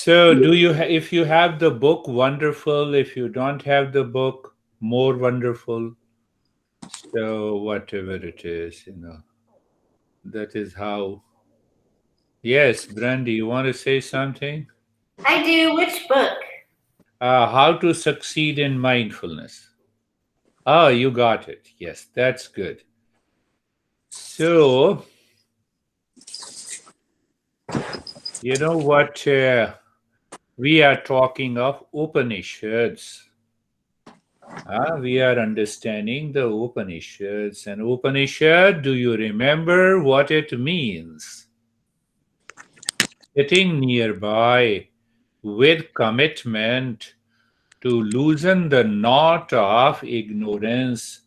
So, if you have the book, wonderful. If you don't have the book, more wonderful. So, whatever it is, that is how. Yes, Brandy, you want to say something? I do. Which book? How to succeed in mindfulness. Oh, you got it. Yes, that's good. So, you know what? We are talking of Upanishads. We are understanding the Upanishads. And Upanishad, do you remember what it means? Sitting nearby with commitment to loosen the knot of ignorance,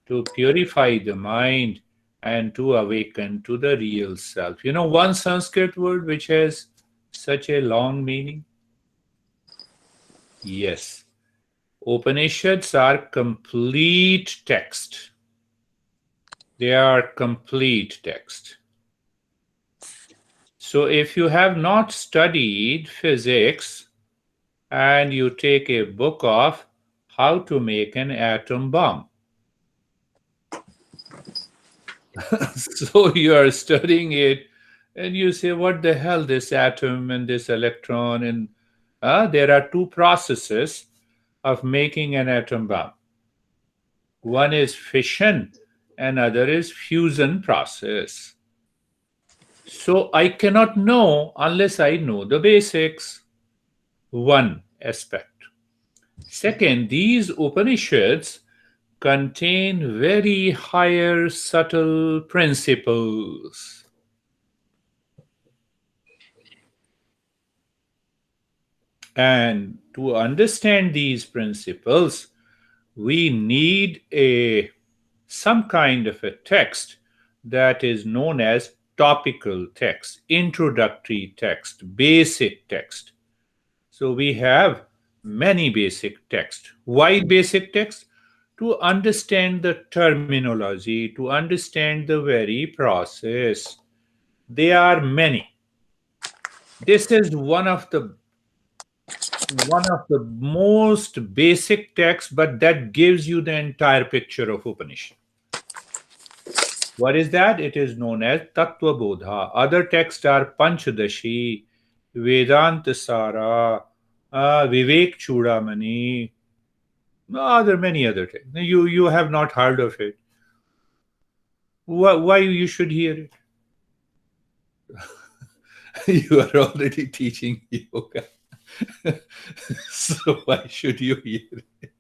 to purify the mind, and to awaken to the real self. You know, one Sanskrit word which has such a long meaning? Yes. Upanishads are complete text. They are complete text. So if you have not studied physics and you take a book of how to make an atom bomb, so you are studying it and you say, what the hell, this atom and this electron? And there are two processes of making an atom bomb. One is fission, another is fusion process. So I cannot know unless I know the basics. One aspect. Second, these Upanishads contain very higher subtle principles. And to understand these principles, we need a some kind of a text that is known as topical text, introductory text, basic text. So we have many basic text. Why basic text? To understand the terminology, to understand the very process. They are many. This is one of the most basic texts, but that gives you the entire picture of Upanishad. What is that? It is known as Tattva Bodha. Other texts are Panchadashi, Vedanta Sara, Vivek Chudamani. There are many other things. You have not heard of it. Why you should hear it? You are already teaching yoga. So why should you hear it?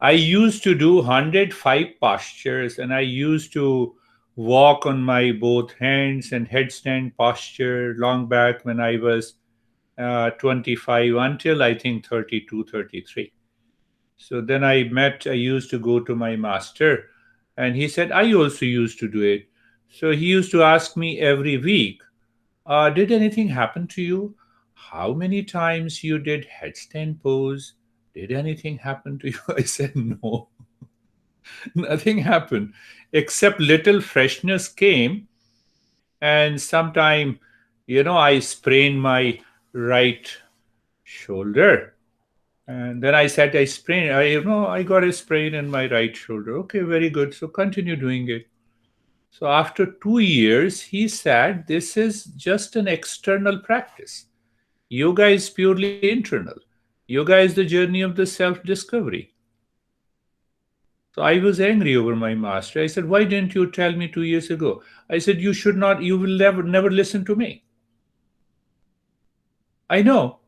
I used to do 105 postures and I used to walk on my both hands and headstand posture long back when I was 25 until I think 32, 33. So then I used to go to my master and he said, I also used to do it. So he used to ask me every week, did anything happen to you? How many times you did headstand pose? Did anything happen to you? I said, no, nothing happened except little freshness came. And sometime, I sprained my right shoulder. And then I said, I got a sprain in my right shoulder. Okay, very good. So continue doing it. So after 2 years, he said, this is just an external practice. Yoga is purely internal. Yoga is the journey of the self discovery. So I was angry over my master. I said, why didn't you tell me 2 years ago? I said, you should not, you will never listen to me. I know.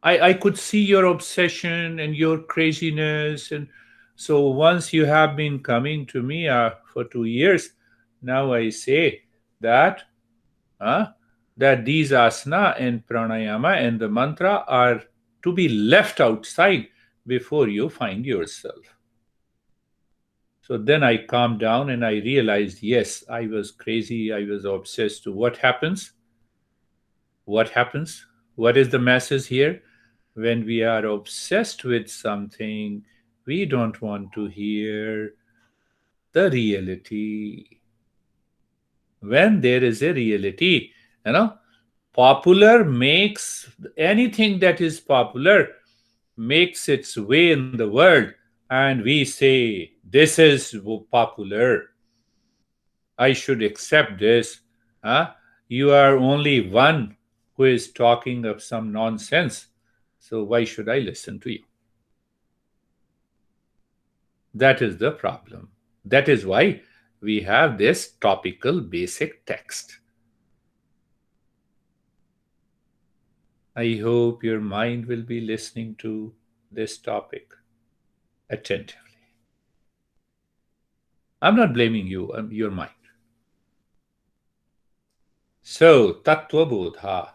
I could see your obsession and your craziness. And so once you have been coming to me for 2 years, now I say that uh, that these asana and pranayama and the mantra are to be left outside before you find yourself. So then I calmed down and I realized, yes, I was crazy. I was obsessed. What happens? What happens? What is the message here? When we are obsessed with something, we don't want to hear the reality. When there is a reality, you know, Popular makes anything that is popular makes its way in the world, and we say, this is popular. I should accept this. Huh? You are only one who is talking of some nonsense. So why should I listen to you? That is the problem. That is why we have this topical basic text. I hope your mind will be listening to this topic attentively. I'm not blaming you, your mind. So, Tattva Bodha.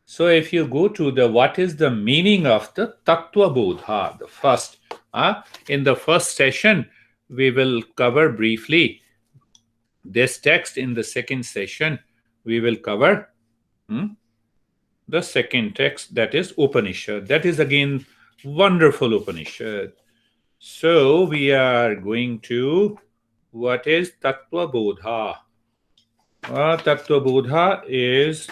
So, if you go to the what is the meaning of the Tattva Bodha, the first, in the first session, we will cover briefly this text. In the second session, we will cover the second text, that is Upanishad. That is again wonderful Upanishad. So we are going to what is Tattva Bodha? Tattva Bodha is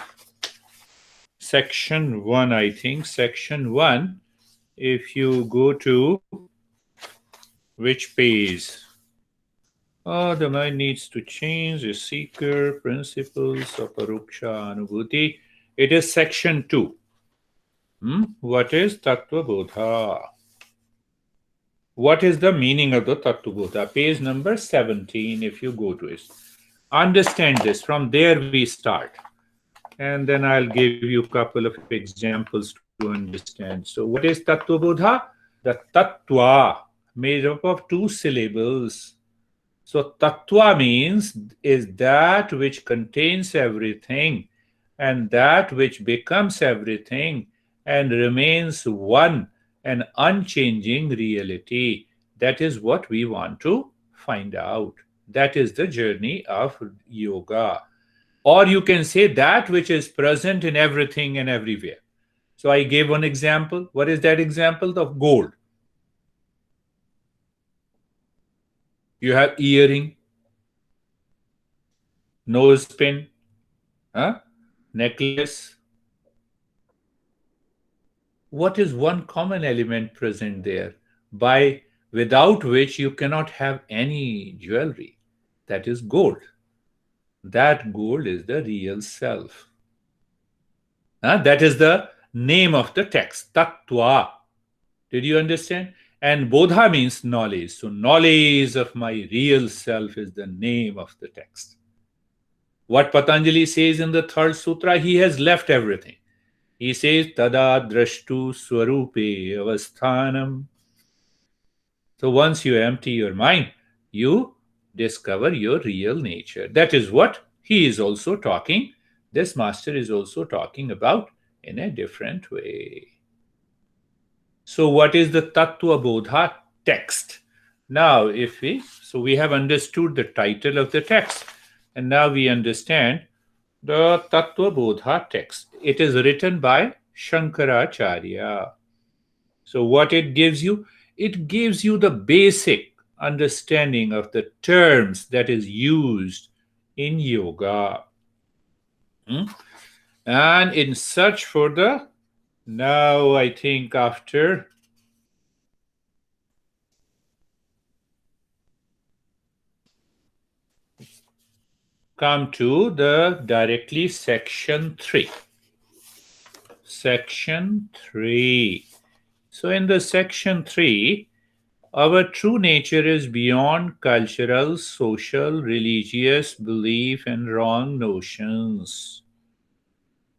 section 1, I think. Section 1. If you go to which page? The mind needs to change the seeker principles of Paruksha Anubhuti. It is section 2. What is Tattva Bodha? What is the meaning of the Tattva Bodha? Page number 17, if you go to it. Understand this. From there we start. And then I'll give you a couple of examples to understand. So what is Tattva Bodha? The Tattva, made up of 2 syllables. So Tattva means is that which contains everything and that which becomes everything and remains one and unchanging reality. That is what we want to find out. That is the journey of yoga. Or you can say that which is present in everything and everywhere. So I gave one example. What is that example? Of gold. You have earring, nose pin, necklace. What is one common element present there by without which you cannot have any jewelry? That is gold. That gold is the real self. That is the name of the text, Tattva. Did you understand? And Bodha means knowledge. So, knowledge of my real self is the name of the text. What Patanjali says in the third sutra, he has left everything. He says, Tada drashtu swarupe avasthanam. So, once you empty your mind, you discover your real nature. That is what he is also talking. This master is also talking about in a different way. So, what is the Tattva Bodha text? Now, we have understood the title of the text, and now we understand the Tattva Bodha text. It is written by Shankaracharya. So, what it gives you? It gives you the basic understanding of the terms that is used in yoga. And in search for the, now I think after come to the directly section 3. Section 3. So in the section 3, our true nature is beyond cultural, social, religious belief and wrong notions.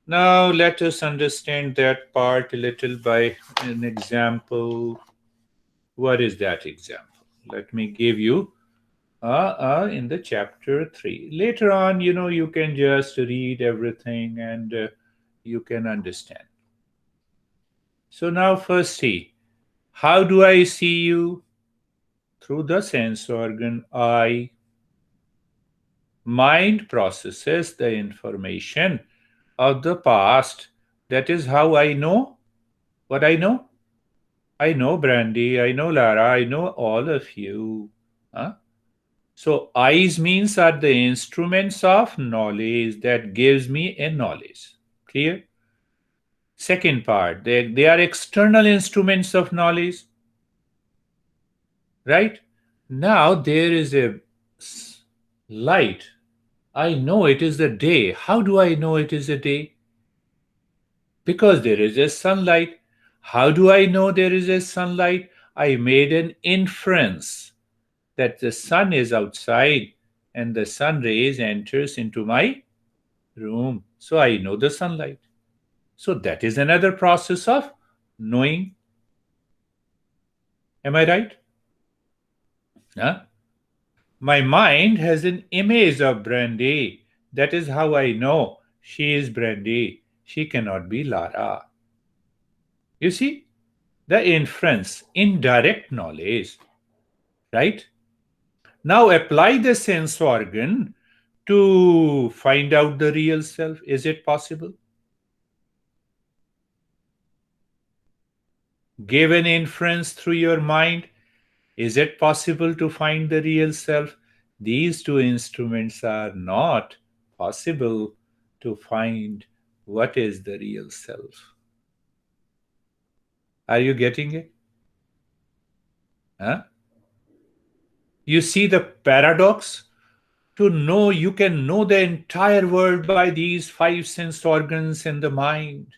Now let us understand that part a little by an example. What is that example? Let me give you in the chapter 3. Later on, you can just read everything and you can understand. So now first see, how do I see you? Through the sense organ eye. Mind processes the information of the past. That is how I know what I know. I know Brandy, I know Lara, I know all of you. So eyes means are the instruments of knowledge that gives me a knowledge. Clear? Second part, they are external instruments of knowledge, right? Now there is a light. I know it is the day. How do I know it is a day? Because there is a sunlight. How do I know there is a sunlight? I made an inference that the sun is outside and the sun rays enters into my room. So I know the sunlight. So that is another process of knowing. Am I right? Huh? My mind has an image of Brandy. That is how I know she is Brandy. She cannot be Lara. You see, the inference, indirect knowledge, right? Now apply the sense organ to find out the real self. Is it possible? Give an inference through your mind. Is it possible to find the real self? These two instruments are not possible to find what is the real self. Are you getting it? Huh? You see the paradox? To know, you can know the entire world by these five sense organs in the mind,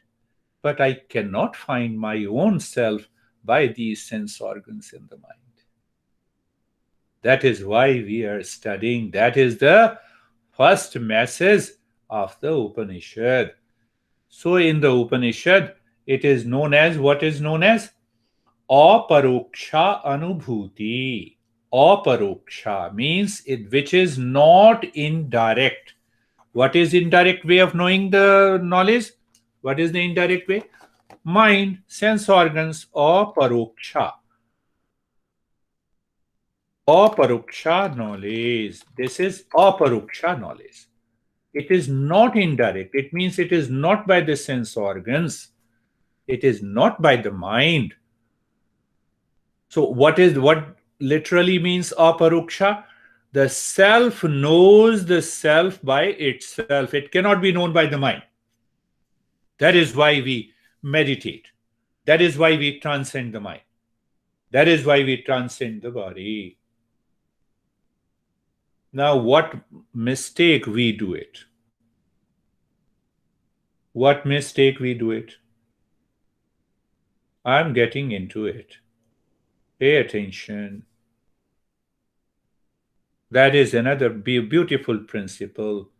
but I cannot find my own self by these sense organs in the mind. That is why we are studying. That is the first message of the Upanishad. So, in the Upanishad, it is known as what is known as aparoksha anubhuti. Aparoksha means it which is not indirect. What is indirect way of knowing the knowledge? What is the indirect way? Mind, sense organs, aparoksha. Aparoksha knowledge. This is aparoksha knowledge. It is not indirect. It means it is not by the sense organs. It is not by the mind. So what literally means aparoksha? The self knows the self by itself. It cannot be known by the mind. That is why we meditate. That is why we transcend the mind. That is why we transcend the body. Now, what mistake we do it? What mistake we do it? I'm getting into it. Pay attention. That is another beautiful principle.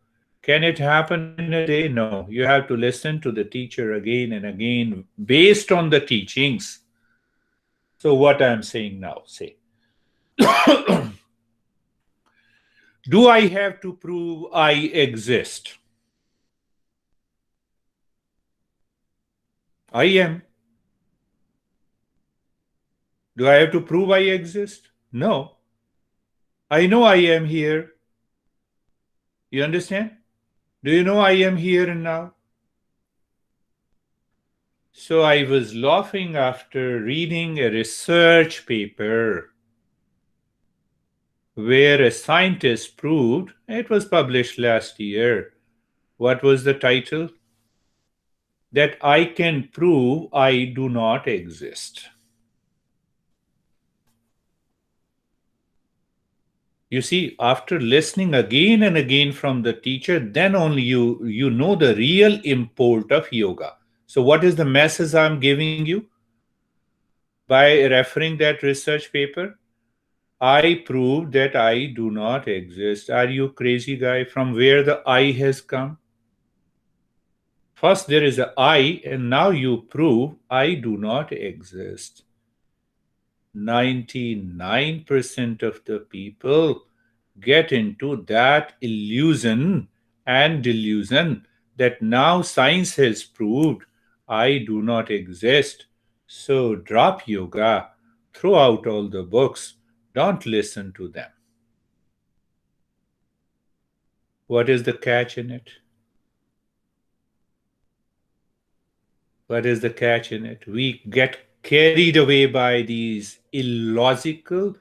Can it happen in a day? No. You have to listen to the teacher again and again based on the teachings. So, what I'm saying now, say, do I have to prove I exist? I am. Do I have to prove I exist? No. I know I am here. You understand? Do you know I am here and now? So I was laughing after reading a research paper where a scientist proved, it was published last year. What was the title? That I can prove I do not exist. You see, after listening again and again from the teacher, then only you know the real import of yoga. So what is the message I'm giving you by referring that research paper? I proved that I do not exist. Are you crazy guy? From where the I has come? First there is a I, and now you prove I do not exist. 99% of the people get into that illusion and delusion that now science has proved I do not exist. So drop yoga, throw out all the books, don't listen to them. What is the catch in it? What is the catch in it? We get carried away by these illogical,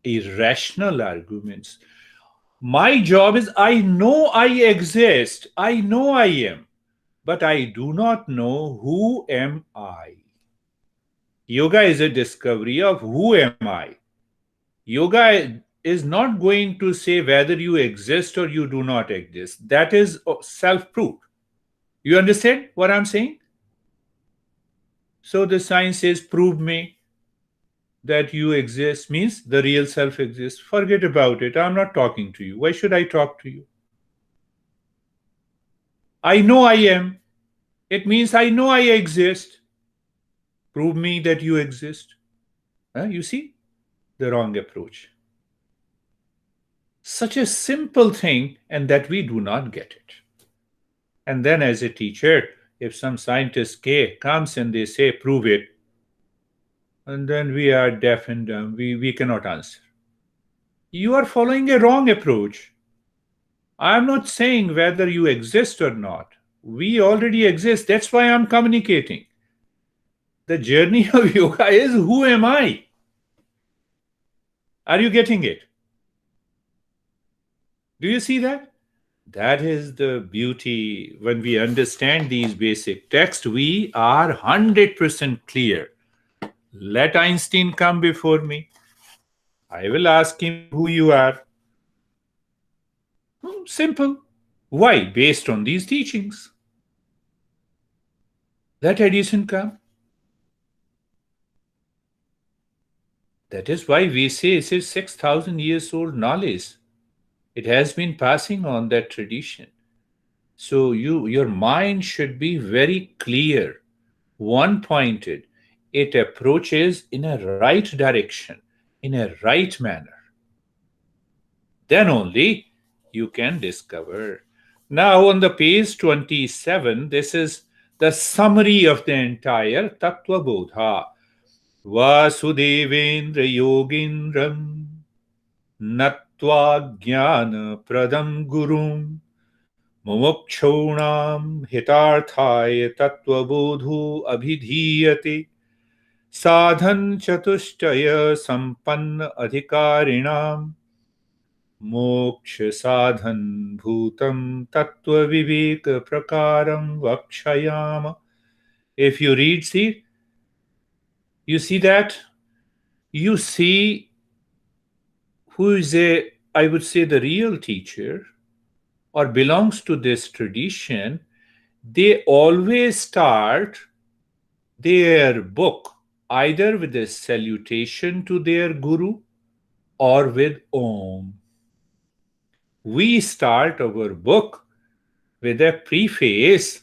irrational arguments. My job is I know I exist. I know I am. but I do not know who am I. Yoga is a discovery of who am I. Yoga is not going to say whether you exist or you do not exist. That is self proof. You understand what I'm saying? So the science says, prove me that you exist, means the real self exists. Forget about it. I'm not talking to you. Why should I talk to you? I know I am. It means I know I exist. Prove me that you exist. You see? The wrong approach. Such a simple thing, and that we do not get it. And then, as a teacher, if some scientist comes and they say, prove it, and then we are deaf and dumb, we cannot answer. You are following a wrong approach. I am not saying whether you exist or not. We already exist. That's why I'm communicating. The journey of yoga is who am I? Are you getting it? Do you see that? That is the beauty. When we understand these basic texts, we are 100% clear. Let Einstein come before me. I will ask him who you are. Simple. Why? Based on these teachings. Let Edison come. That is why we say it is 6,000 years old knowledge. It has been passing on that tradition. So your mind should be very clear, one pointed. It approaches in a right direction, in a right manner. Then only you can discover. Now, on the page 27, this is the summary of the entire Tattva Bodha. Vasudevendra Yogindram Natva Jnana Pradam Gurum Mumukshonam Hitarthaya Tattva Bodhu Abhidhiyate Sadhan Chatushtaya Sampanna Adhikarinam Moksha Sadhan Bhutam Tattva Viveka Prakaram Vakshayama. If you read, see, you see that? You see who is I would say, the real teacher or belongs to this tradition. They always start their book either with a salutation to their guru or with Om. We start our book with a preface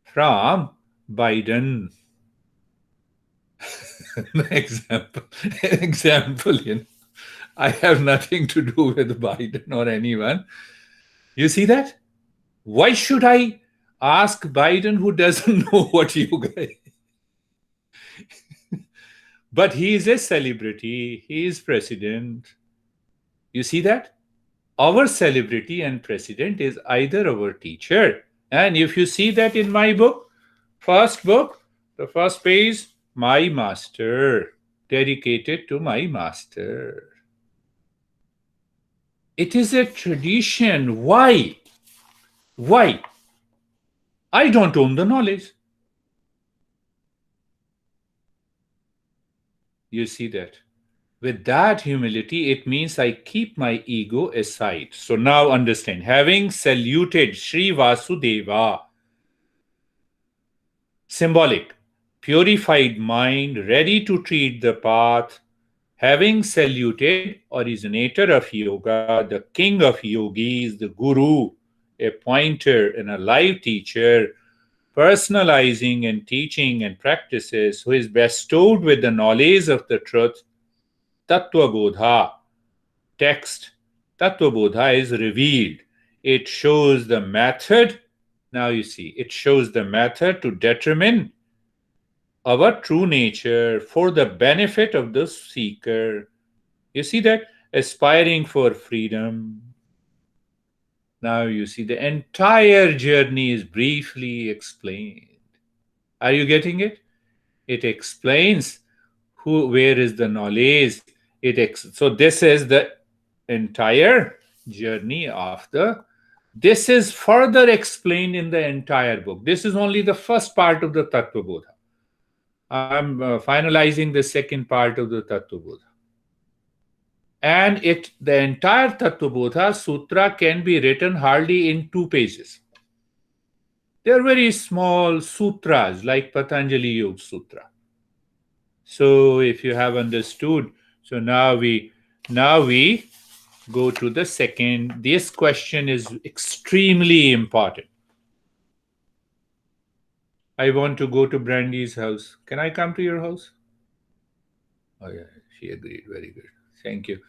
from Biden. example, example, I have nothing to do with Biden or anyone. You see that? Why should I ask Biden who doesn't know what yoga is? But he is a celebrity. He is president. You see that? Our celebrity and president is either our teacher. And if you see that in my book, the first page, my master, dedicated to my master. It is a tradition. Why? Why? I don't own the knowledge. You see that? With that humility, it means I keep my ego aside. So now understand, having saluted Sri Vasudeva, symbolic, purified mind, ready to treat the path, having saluted originator of yoga, the king of yogis, the guru, a pointer and a live teacher, personalizing and teaching and practices, who is bestowed with the knowledge of the truth, Tattva Bodha, text, Tattva Bodha is revealed. It shows the method. Now you see, it shows the method to determine our true nature for the benefit of the seeker. You see that? Aspiring for freedom. Now you see the entire journey is briefly explained. Are you getting it? It explains where is the knowledge. So this is the entire journey of the This is further explained in the entire book. This is only the first part of the Tattva Bodha. I'm finalizing the second part of the Tattva Bodha. And the entire Tattva Bodha Sutra can be written hardly in 2 pages. They are very small sutras like Patanjali Yoga Sutra. So if you have understood, so now we go to the second. This question is extremely important. I want to go to Brandy's house. Can I come to your house? Oh yeah, she agreed. Very good. Thank you.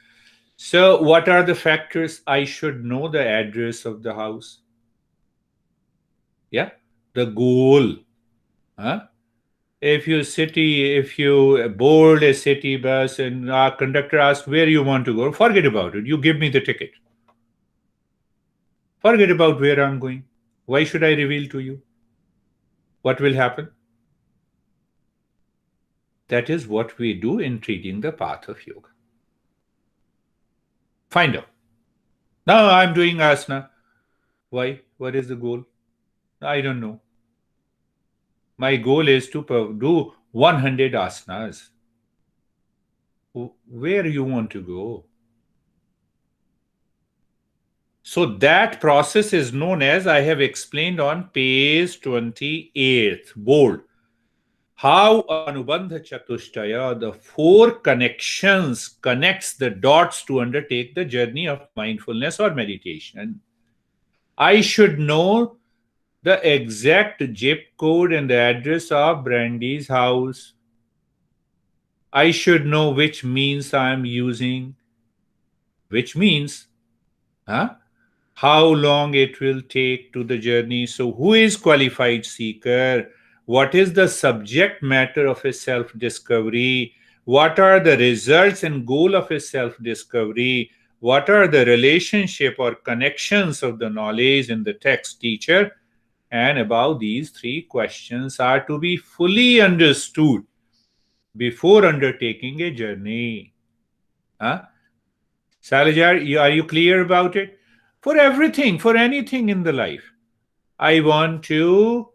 So what are the factors? I should know the address of the house. Yeah, the goal. Huh? If you board a city bus and our conductor asks where you want to go, forget about it. You give me the ticket. Forget about where I'm going. Why should I reveal to you? What will happen? That is what we do in treating the path of yoga. Find out. Now I'm doing asana. Why? What is the goal? I don't know. My goal is to do 100 asanas. Where you want to go? So that process is known as, I have explained on page 28, bold. How Anubandha Chatushtaya, the four connections, connects the dots to undertake the journey of mindfulness or meditation. I should know the exact zip code and the address of Brandy's house. I should know which means I am using, which means, huh? How long it will take to the journey. So who is qualified seeker? What is the subject matter of a self-discovery? What are the results and goal of a self-discovery? What are the relationship or connections of the knowledge in the text teacher? And about these three questions are to be fully understood before undertaking a journey. Huh? Salajar, are you clear about it? For everything, for anything in the life, I want to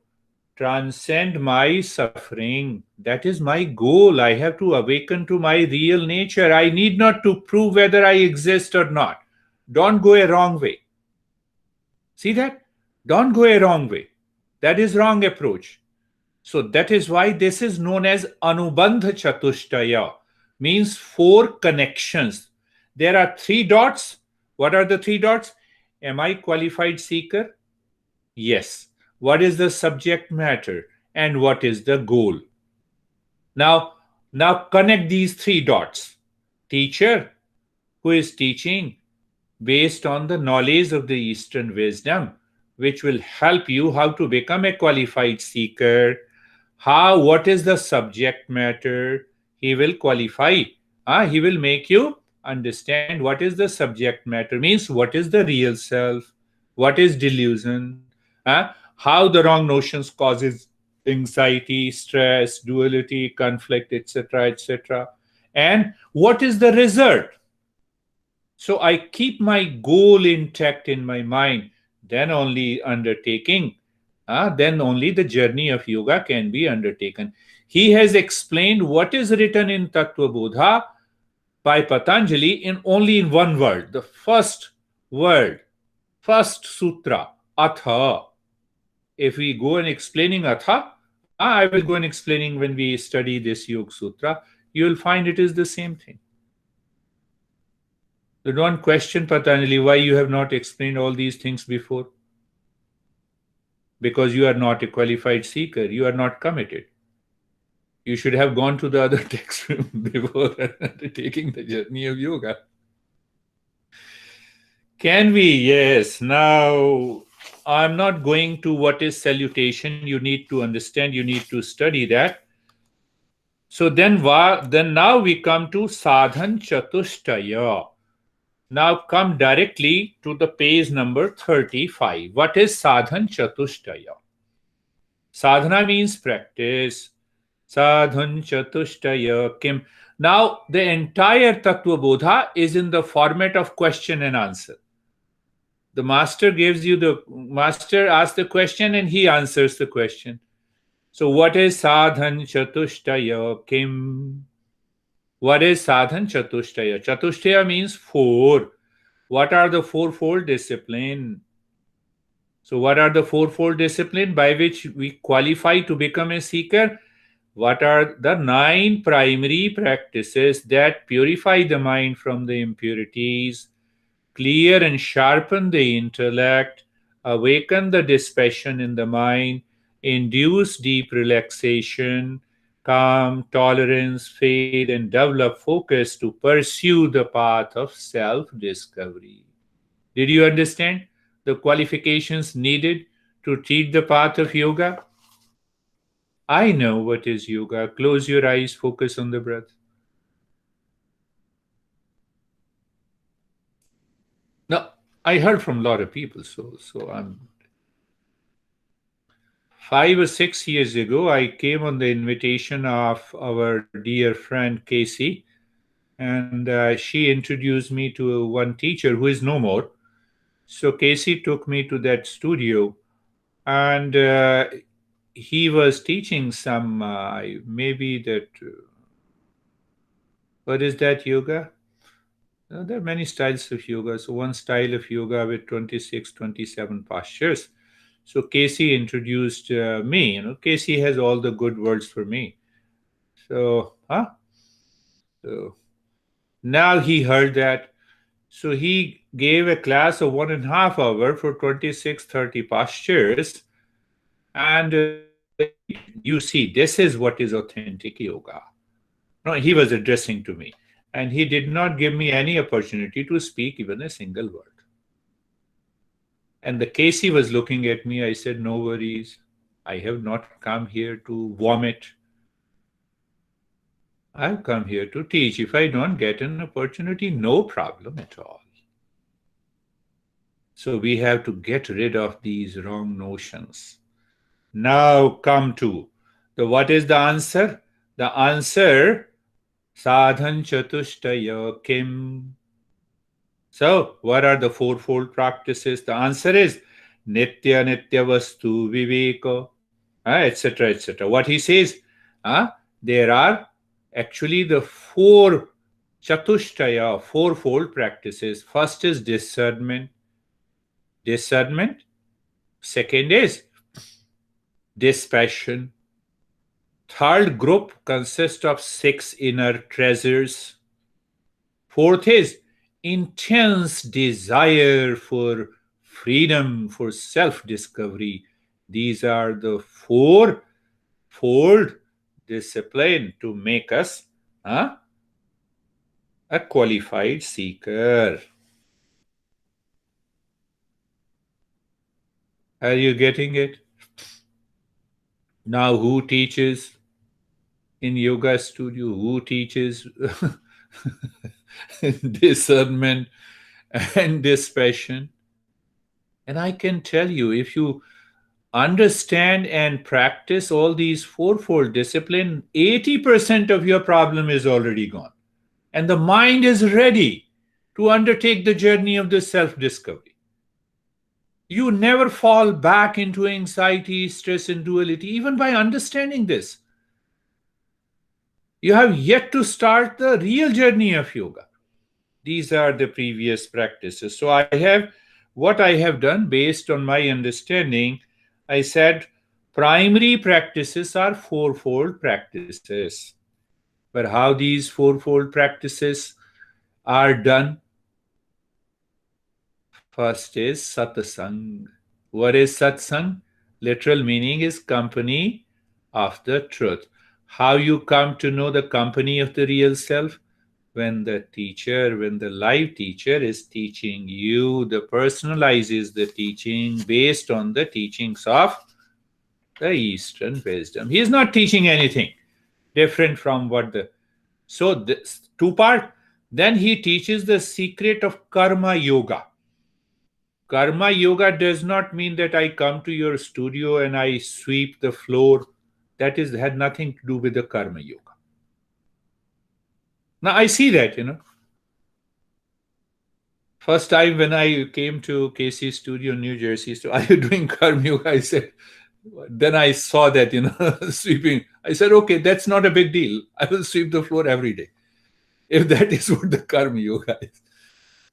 transcend my suffering. That is my goal. I have to awaken to my real nature. I need not to prove whether I exist or not. Don't go a wrong way. See that? Don't go a wrong way. That is wrong approach. So that is why this is known as Anubandha Chatushtaya, means four connections. There are three dots. What are the three dots? Am I qualified seeker? Yes. What is the subject matter? And what is the goal? Now, now connect these three dots. Teacher, who is teaching based on the knowledge of the Eastern wisdom, which will help you how to become a qualified seeker. What is the subject matter? He will qualify. He will make you understand what is the subject matter, means what is the real self, what is delusion, how the wrong notions causes anxiety, stress, duality, conflict, etc., etc., and what is the result. So I keep my goal intact in my mind. Then only then only the journey of yoga can be undertaken. He has explained what is written in Tattva Bodha by Patanjali in one word. The first word, first sutra, atha. If we go and explaining atha, I will go and explaining when we study this Yoga Sutra, you will find it is the same thing. So don't question Patanjali why you have not explained all these things before. Because you are not a qualified seeker, you are not committed. You should have gone to the other text before taking the journey of yoga. Can we? Yes. Now, I'm not going to what is salutation. You need to understand, you need to study that. So then now we come to sadhan chatushtaya. Now come directly to the page number 35. What is sadhan chatushtaya? Sadhana means practice. Sadhan chatushtaya kim. Now the entire Tattva Bodha is in the format of question and answer. The master asks the question and he answers the question. So what is sadhan chatushtaya kim? What is sadhan chatushtaya? Chatushtaya means four. What are the fourfold discipline? So what are the fourfold discipline by which we qualify to become a seeker? What are the nine primary practices that purify the mind from the impurities, clear and sharpen the intellect, awaken the dispassion in the mind, induce deep relaxation, calm, tolerance, faith, and develop focus to pursue the path of self discovery? Did you understand the qualifications needed to treat the path of yoga? I know what is yoga. Close your eyes, focus on the breath. Now, I heard from a lot of people, so I'm 5 or 6 years ago, I came on the invitation of our dear friend Casey, and she introduced me to one teacher who is no more. So Casey took me to that studio, and he was teaching some maybe that what is that yoga? There are many styles of yoga. So one style of yoga with 26, 27 postures. So Casey introduced me. Casey has all the good words for me. So, So now he heard that. So he gave a class of 1.5 hours for 26, 30 postures. And you see, this is what is authentic yoga. No, he was addressing to me. And he did not give me any opportunity to speak even a single word. And the Casey was looking at me. I said, no worries. I have not come here to vomit. I've come here to teach. If I don't get an opportunity, no problem at all. So we have to get rid of these wrong notions. Now come to the what is the answer? The answer sadhan chatushtaya kim. So what are the fourfold practices? The answer is nitya nitya vastu viveka, etc., etc. What he says, there are actually the four chatushtaya, fourfold practices. First is discernment. Discernment. Second is dispassion. Third group consists of six inner treasures. Fourth is intense desire for freedom, for self discovery. These are the fourfold discipline to make us a qualified seeker. Are you getting it? Now, who teaches in yoga studio? Who teaches discernment and dispassion? And I can tell you, if you understand and practice all these fourfold discipline, 80% of your problem is already gone. And the mind is ready to undertake the journey of the self discovery. You never fall back into anxiety, stress, and duality, even by understanding this. You have yet to start the real journey of yoga. These are the previous practices. So what I have done based on my understanding, I said primary practices are fourfold practices. But how these fourfold practices are done? First is satsang. What is satsang? Literal meaning is company of the truth. How you come to know the company of the real self? When the live teacher is teaching you, the personalizes the teaching based on the teachings of the Eastern wisdom. He is not teaching anything different from what the. So, this two part. Then he teaches the secret of karma yoga. Karma yoga does not mean that I come to your studio and I sweep the floor. That is had nothing to do with the karma yoga. Now I see that. First time when I came to KC studio, New Jersey, so are you doing karma yoga? I said, then I saw that, sweeping. I said, okay, that's not a big deal. I will sweep the floor every day if that is what the karma yoga is.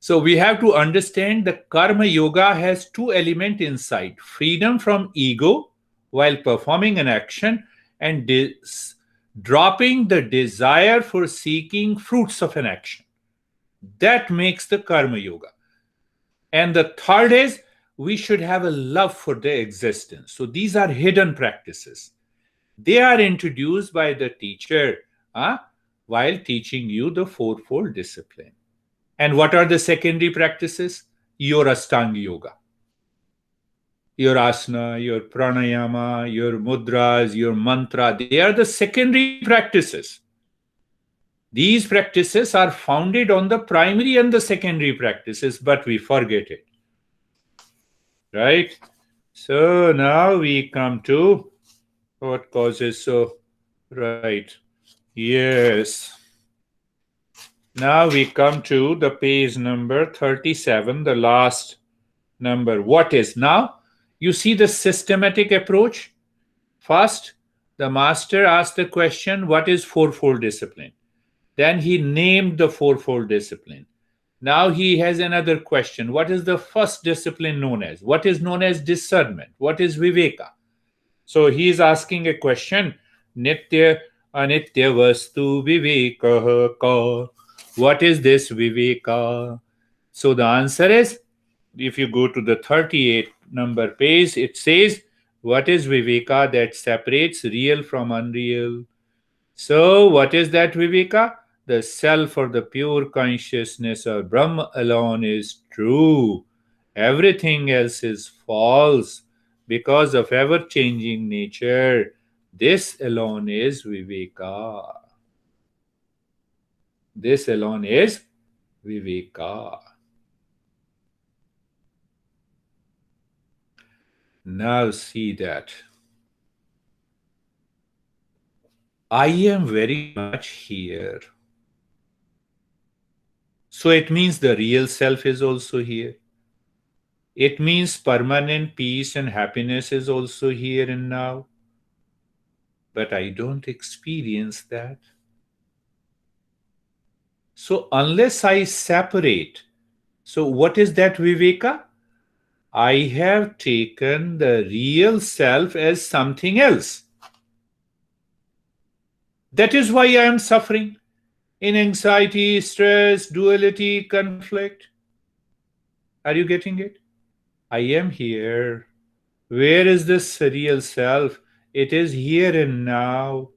So we have to understand that karma yoga has two elements inside: freedom from ego while performing an action, and dropping the desire for seeking fruits of an action. That makes the karma yoga. And the third is we should have a love for the existence. So these are hidden practices. They are introduced by the teacher uh, while teaching you the fourfold discipline. And what are the secondary practices? Your Astanga Yoga, your asana, your pranayama, your mudras, your mantra. They are the secondary practices. These practices are founded on the primary and the secondary practices, but we forget it, right? So now we come to what causes. So, right. Yes. Now we come to the page number 37, the last number. What is? Now, you see the systematic approach. First, the master asked the question, what is fourfold discipline? Then he named the fourfold discipline. Now he has another question. What is the first discipline known as? What is known as discernment? What is viveka? So he is asking a question. Nitya anitya vastu viveka ka. What is this viveka? So the answer is, if you go to the 38 number page, it says, what is viveka? That separates real from unreal. So what is that viveka? The self or the pure consciousness or Brahma alone is true. Everything else is false because of ever changing nature. This alone is viveka. This alone is viveka. Now see that. I am very much here. So it means the real self is also here. It means permanent peace and happiness is also here and now. But I don't experience that. So unless I separate, so what is that viveka? I have taken the real self as something else. That is why I am suffering in anxiety, stress, duality, conflict. Are you getting it? I am here. Where is this real self? It is here and now.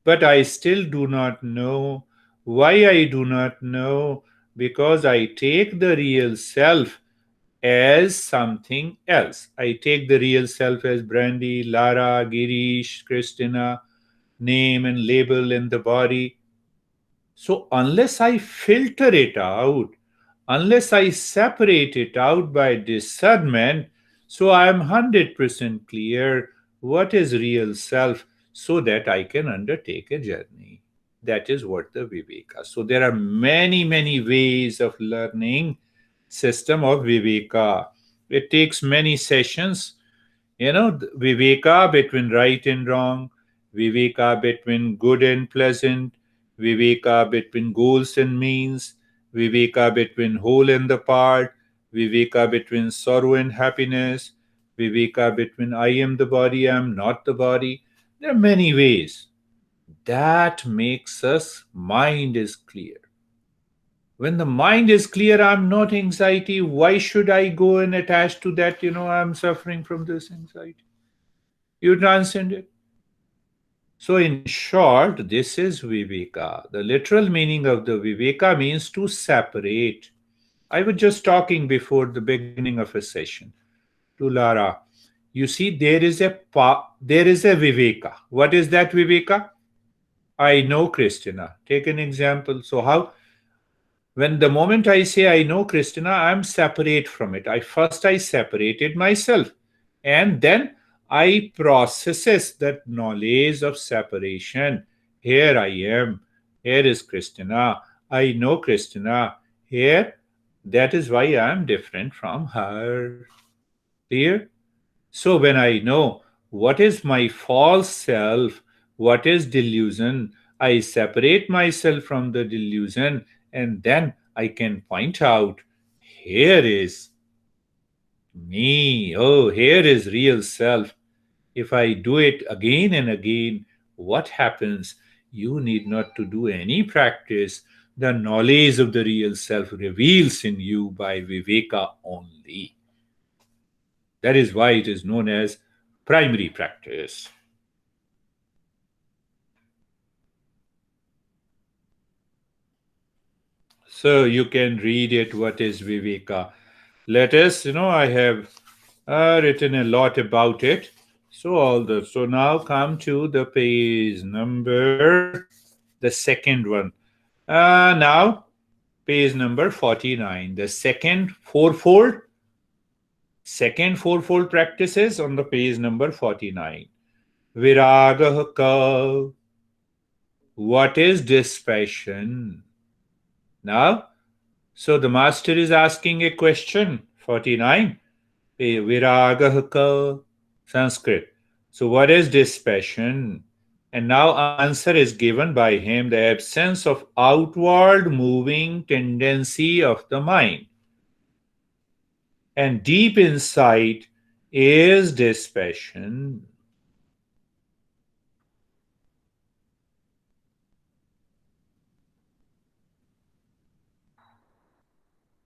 But I still do not know. Why I do not know? Because I take the real self as something else. I take the real self as Brandy, Lara, Girish, Christina, name and label in the body. So unless I filter it out, unless I separate it out by discernment, so I am 100% clear what is real self so that I can undertake a journey. That is what the Viveka. So there are many, many ways of learning system of Viveka. It takes many sessions, viveka between right and wrong, viveka between good and pleasant, viveka between goals and means, viveka between whole and the part, viveka between sorrow and happiness, viveka between I am the body, I am not the body. There are many ways. That makes us mind is clear. When the mind is clear, I'm not anxiety. Why should I go and attach to that? I'm suffering from this anxiety. You transcend it. So, in short, this is Viveka. The literal meaning of the Viveka means to separate. I was just talking before the beginning of a session to Lara. You see, there is a Viveka. What is that Viveka? I know Christina. Take an example. So, how when the moment I say I know Christina, I'm separate from it. I separated myself, and then I processes that knowledge of separation. Here I am. Here is Christina. I know Christina. Here That is why I am different from her. Clear? So when I know what is my false self, what is delusion, I separate myself from the delusion, and then I can point out here is me. Oh, here is real self. If I do it again and again, what happens? You need not to do any practice. The knowledge of the real self reveals in you by viveka only. That is why it is known as primary practice. So you can read it. What is viveka? Let us, I have written a lot about it. So now come to the page number, the second one. Now page number 49. The second fourfold practices on the page number 49. Viraga ka. What is dispassion? Now, so the master is asking a question. 49. Viraga ka. Sanskrit. So what is dispassion? And now answer is given by him, the absence of outward moving tendency of the mind. And deep insight is dispassion.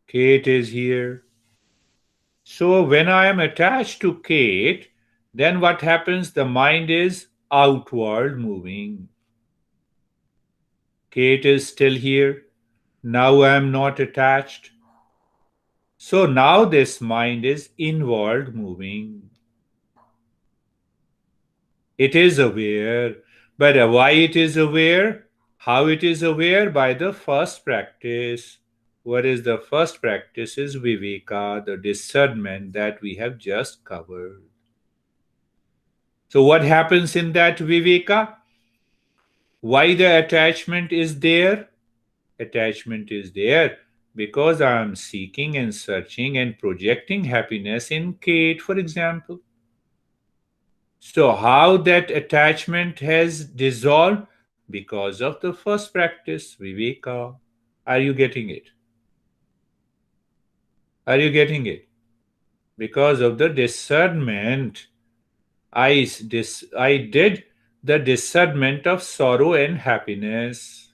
Kate is here. So when I am attached to Kate, then what happens? The mind is outward moving. Kate is still here. Now I am not attached. So now this mind is inward moving. It is aware. But why it is aware? How it is aware? By the first practice. What is the first practice? Is viveka, the discernment that we have just covered. So what happens in that viveka? Why the attachment is there? Attachment is there because I am seeking and searching and projecting happiness in Kate, for example. So, how that attachment has dissolved? Because of the first practice, Viveka. Are you getting it? Are you getting it? Because of the discernment, I did the discernment of sorrow and happiness.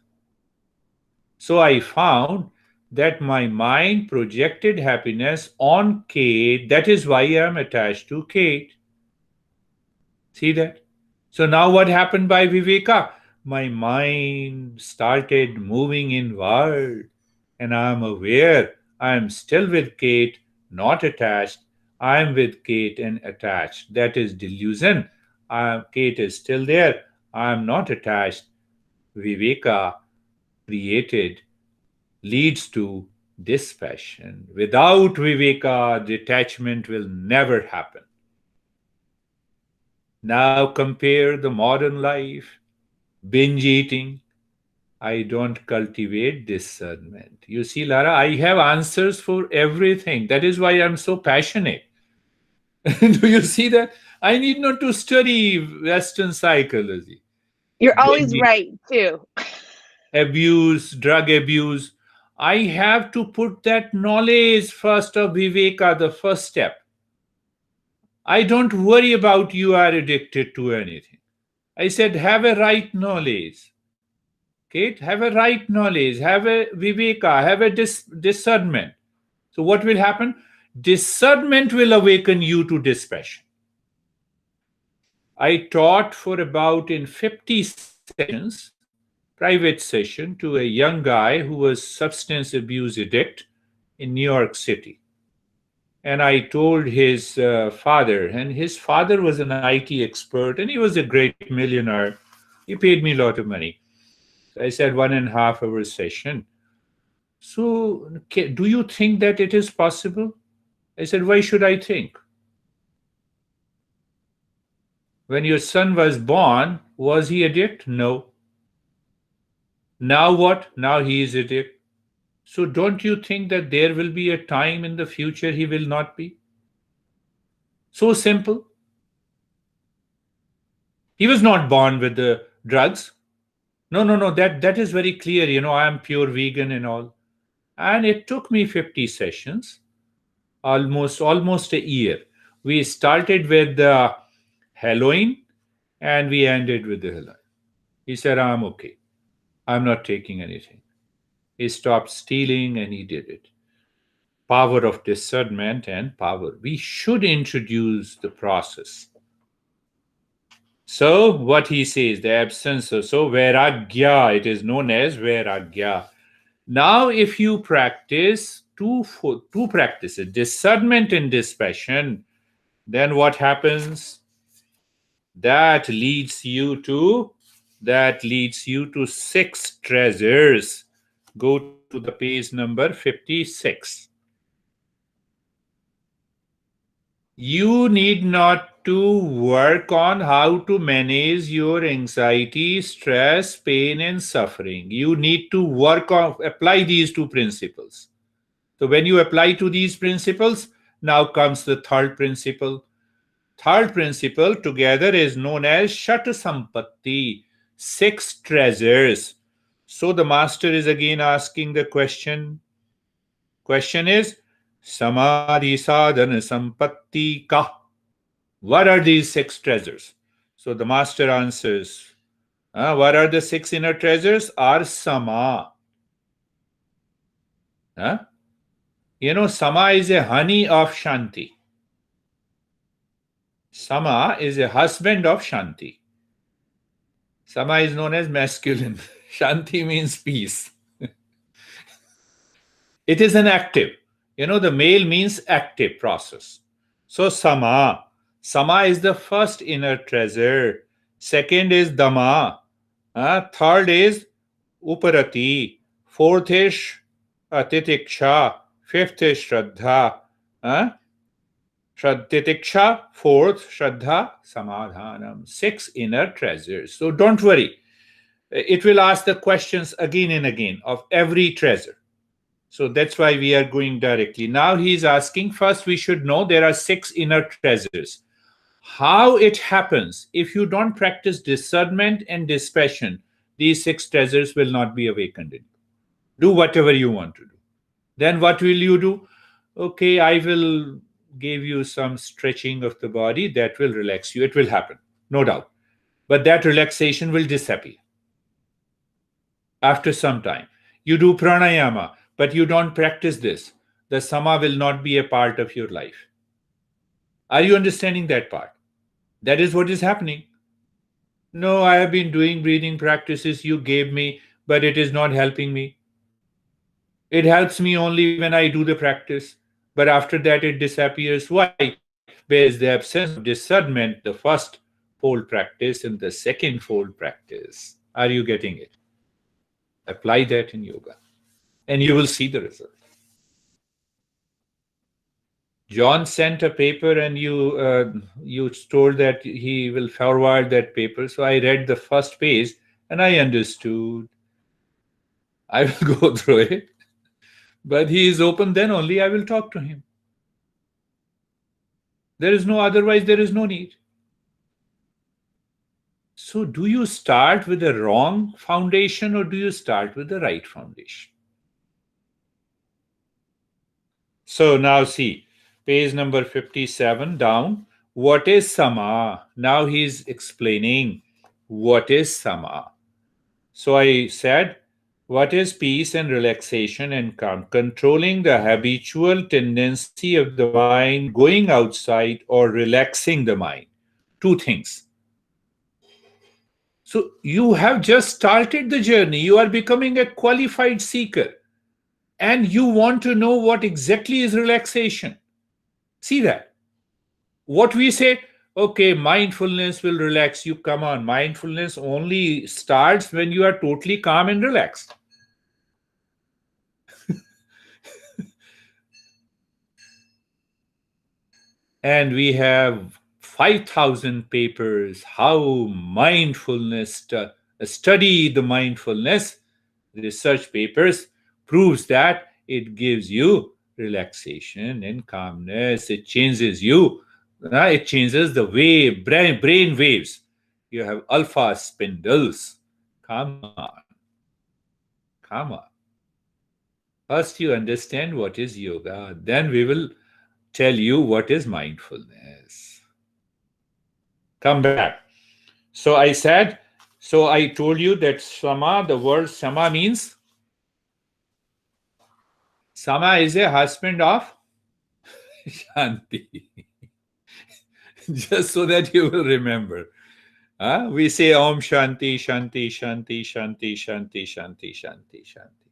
So I found that my mind projected happiness on Kate. That is why I am attached to Kate. See that? So now what happened by Viveka? My mind started moving inward, and I am aware I am still with Kate, not attached. I am with Kate and attached. That is delusion. Kate is still there. I am not attached. Viveka created leads to dispassion. Without Viveka, detachment will never happen. Now compare the modern life, binge eating. I don't cultivate discernment. You see, Lara, I have answers for everything. That is why I'm so passionate. Do you see that? I need not to study Western psychology. You're Binge always right, too. abuse, drug abuse. I have to put that knowledge first of Viveka, the first step. I don't worry about you are addicted to anything. I said, have a right knowledge. Kate, have a right knowledge, have a viveka, have a discernment. So what will happen? Discernment will awaken you to dispassion. I taught for about in 50 sessions, private session, to a young guy who was substance abuse addict in New York City. And I told his father, and his father was an IT expert, and he was a great millionaire. He paid me a lot of money. So I said 1.5 hour session. So, do you think that it is possible? I said, why should I think? When your son was born, was he addict? No. Now what? Now he is addict. So don't you think that there will be a time in the future he will not be? So simple. He was not born with the drugs. No, no, no. That is very clear. I am pure vegan and all. And it took me 50 sessions, almost a year. We started with the Halloween and we ended with the Halloween. He said, I'm okay. I'm not taking anything. He stopped stealing and he did it. Power of discernment and power. We should introduce the process. So, what he says, the absence of so vairagya, it is known as vairagya. Now, if you practice two practices, discernment and dispassion, then what happens? That leads you to six treasures. Go to the page number 56. You need not to work on how to manage your anxiety, stress, pain, and suffering. You need to apply these two principles. So, when you apply to these principles, now comes the third principle. Third principle together is known as Shat Sampatti, six treasures. So, the master is again asking the question. Question is Samadhi sadhana sampatti ka. What are these six treasures? So the master answers, what are the six inner treasures? Are sama. Huh? Sama is a honey of Shanti. Sama is a husband of Shanti. Sama is known as masculine. Shanti means peace. It is an active. The male means active process. So sama. Sama is the first inner treasure. Second is dama. Third is uparati. Fourth is titiksha. Fifth is shraddha. Uh, Titiksha. Fourth, shraddha, samadhanam. Six inner treasures. So don't worry. It will ask the questions again and again of every treasure. So that's why we are going directly. Now he's asking, first we should know there are six inner treasures. How it happens, if you don't practice discernment and dispassion, these six treasures will not be awakened in you. Do whatever you want to do. Then what will you do? Okay, I will give you some stretching of the body that will relax you. It will happen, no doubt. But that relaxation will disappear after some time. You do pranayama, but you don't practice this. The sama will not be a part of your life. Are you understanding that part? That is what is happening. No, I have been doing breathing practices you gave me, but it is not helping me. It helps me only when I do the practice, but after that it disappears. Why? Because the absence of discernment, the first fold practice and the second fold practice. Are you getting it? Apply that in yoga, and you will see the result. John sent a paper, and you told that he will forward that paper. So I read the first page, and I understood. I will go through it, but he is open. Then only I will talk to him. There is no otherwise. There is no need. So, do you start with the wrong foundation or do you start with the right foundation? So now see, page number 57 down. What is sama? Now he's explaining what is sama. So I said, what is peace and relaxation and calm? Controlling the habitual tendency of the mind going outside or relaxing the mind. Two things. So you have just started the journey. You are becoming a qualified seeker and you want to know what exactly is relaxation. See that? What we say, okay, mindfulness will relax you. Come on, mindfulness only starts when you are totally calm and relaxed. And we have 5,000 papers how mindfulness study the mindfulness research papers proves that it gives you relaxation and calmness. It changes you. It changes the brain waves. You have alpha spindles. Come on. Come on. First, you understand what is yoga. Then we will tell you what is mindfulness. Come back. So I said, so I told you that sama, the word sama means sama is a husband of Shanti. Just so that you will remember. We say Om Shanti, Shanti, Shanti, Shanti, Shanti, Shanti, Shanti, Shanti.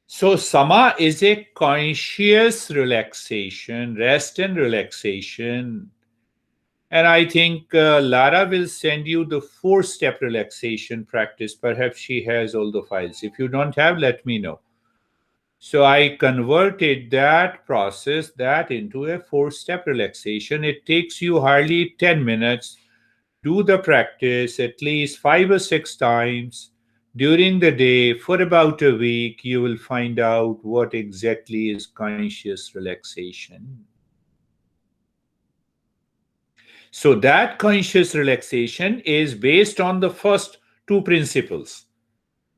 So, sama is a conscious relaxation, rest and relaxation. And I think Lara will send you the 4-step relaxation practice. Perhaps she has all the files. If you don't have, let me know. So I converted that process that into a 4-step relaxation. It takes you hardly 10 minutes. Do the practice at least 5 or 6 times during the day for about a week. You will find out what exactly is conscious relaxation. So that conscious relaxation is based on the first two principles,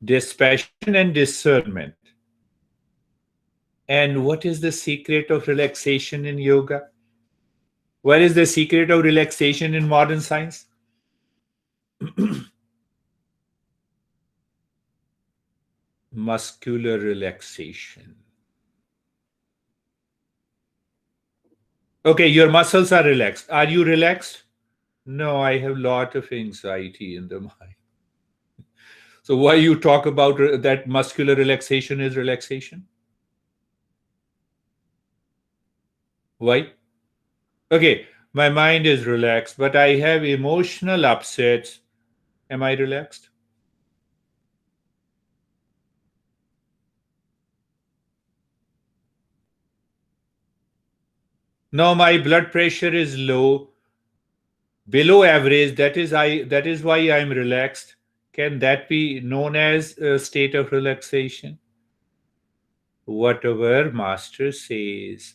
dispassion and discernment. And what is the secret of relaxation in yoga? What is the secret of relaxation in modern science? Muscular relaxation. Okay, your muscles are relaxed. Are you relaxed? No, I have a lot of anxiety in the mind. So why you talk about that muscular relaxation is relaxation? Why? Okay, my mind is relaxed, but I have emotional upsets. Am I relaxed? No, my blood pressure is low, below average. That is why I'm relaxed. Can that be known as a state of relaxation? Whatever master says.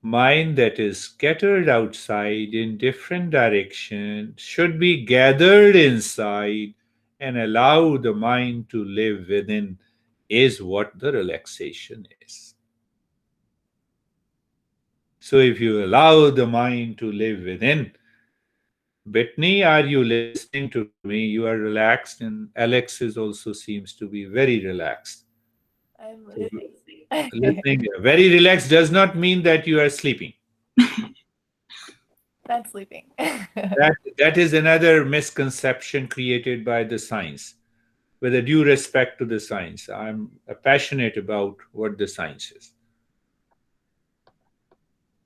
Mind that is scattered outside in different directions should be gathered inside and allow the mind to live within is what the relaxation is. So if you allow the mind to live within, Brittany, are you listening to me? You are relaxed, and Alex is also seems to be very relaxed. I'm So listening. listening, very relaxed does not mean that you are sleeping. Not sleeping. That is another misconception created by the science. With a due respect to the science, I'm passionate about what the science is.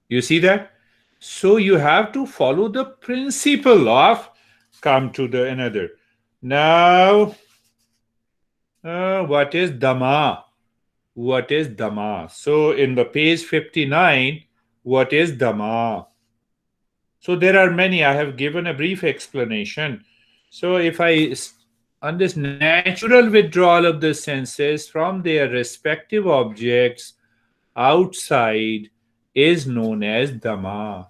You see that? So you have to follow the principle of come to the another. Now, what is Dhamma? What is Dhamma? So in the page 59, what is Dhamma? So there are many. I have given a brief explanation. So if on this natural withdrawal of the senses from their respective objects outside is known as Dhamma.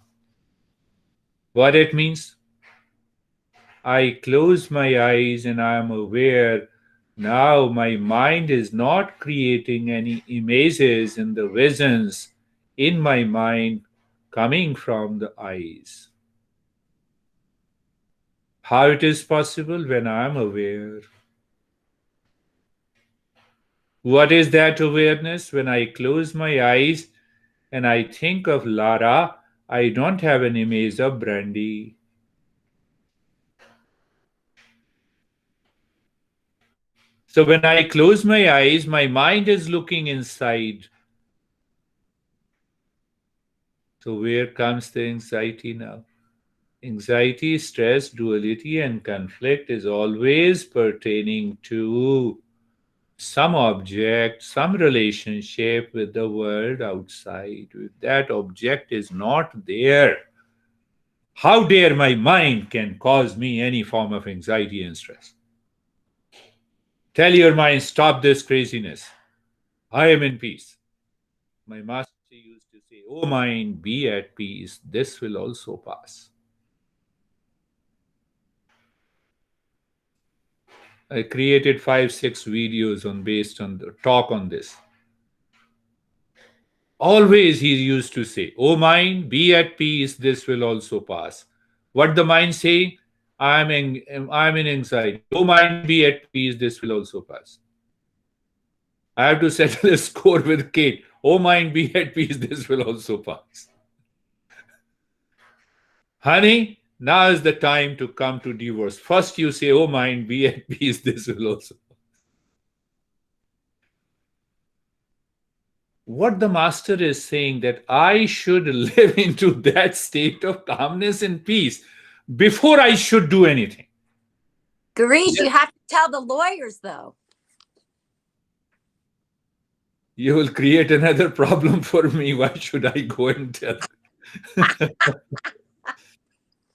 What it means? I close my eyes and I am aware now my mind is not creating any images in the visions in my mind coming from the eyes. How it is possible when I am aware? What is that awareness? When I close my eyes and I think of Lara, I don't have an image of Brandy. So when I close my eyes, my mind is looking inside. So where comes the anxiety now? Anxiety, stress, duality, and conflict is always pertaining to some object, some relationship with the world outside. If that object is not there, how dare my mind can cause me any form of anxiety and stress? Tell your mind, stop this craziness. I am in peace. My master used to say, "O mind, be at peace. This will also pass." I created 5, 6 videos on based on the talk on this. Always he used to say, "O mind, be at peace. This will also pass." What the mind say? I'm in anxiety. "O mind, be at peace. This will also pass." I have to settle a score with Kate. "Oh mind, be at peace. This will also pass." Honey, now is the time to come to divorce. First you say, "Oh mind, be at peace. This will also." What the master is saying that I should live into that state of calmness and peace before I should do anything. Girish, Yes. you have to tell the lawyers, though. You will create another problem for me. Why should I go and tell?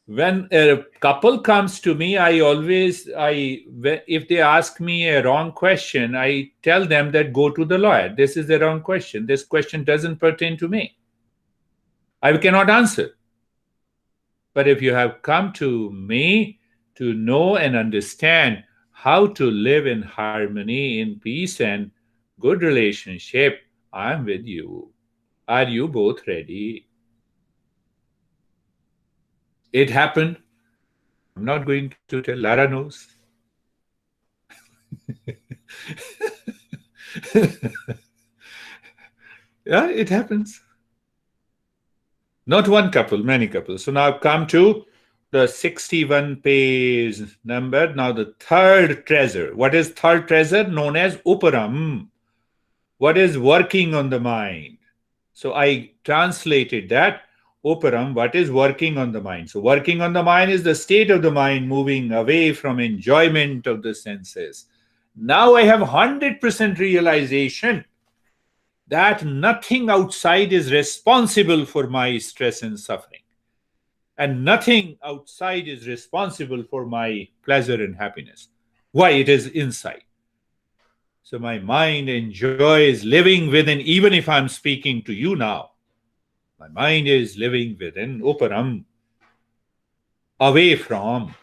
When a couple comes to me, if they ask me a wrong question, I tell them that go to the lawyer. This is the wrong question. This question doesn't pertain to me. I cannot answer. But if you have come to me to know and understand how to live in harmony, in peace, and good relationship, I'm with you. Are you both ready? It happened. I'm not going to tell. Lara knows. Yeah, it happens. Not one couple, many couples. So now I've come to the 61 page number. Now the third treasure. What is third treasure? Known as uparam. What is working on the mind? So I translated that. Uparam, what is working on the mind? So working on the mind is the state of the mind moving away from enjoyment of the senses. Now I have 100% realization that nothing outside is responsible for my stress and suffering. And nothing outside is responsible for my pleasure and happiness. Why? It is inside. So my mind enjoys living within, even if I'm speaking to you now. My mind is living within Uparam, away from.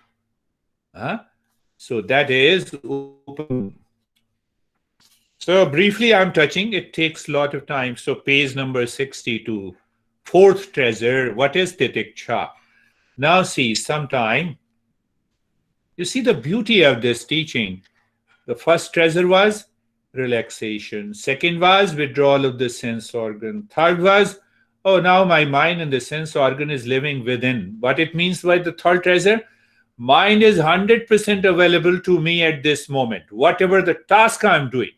Huh? So that is Uparam. So briefly, I'm touching. It takes a lot of time. So page number 62, fourth treasure. What is Titiksha? Now see, sometime you see the beauty of this teaching. The first treasure was relaxation. Second was withdrawal of the sense organ. Third was, oh, now my mind and the sense organ is living within. What it means by the third treasure? Mind is 100% available to me at this moment. Whatever the task I'm doing,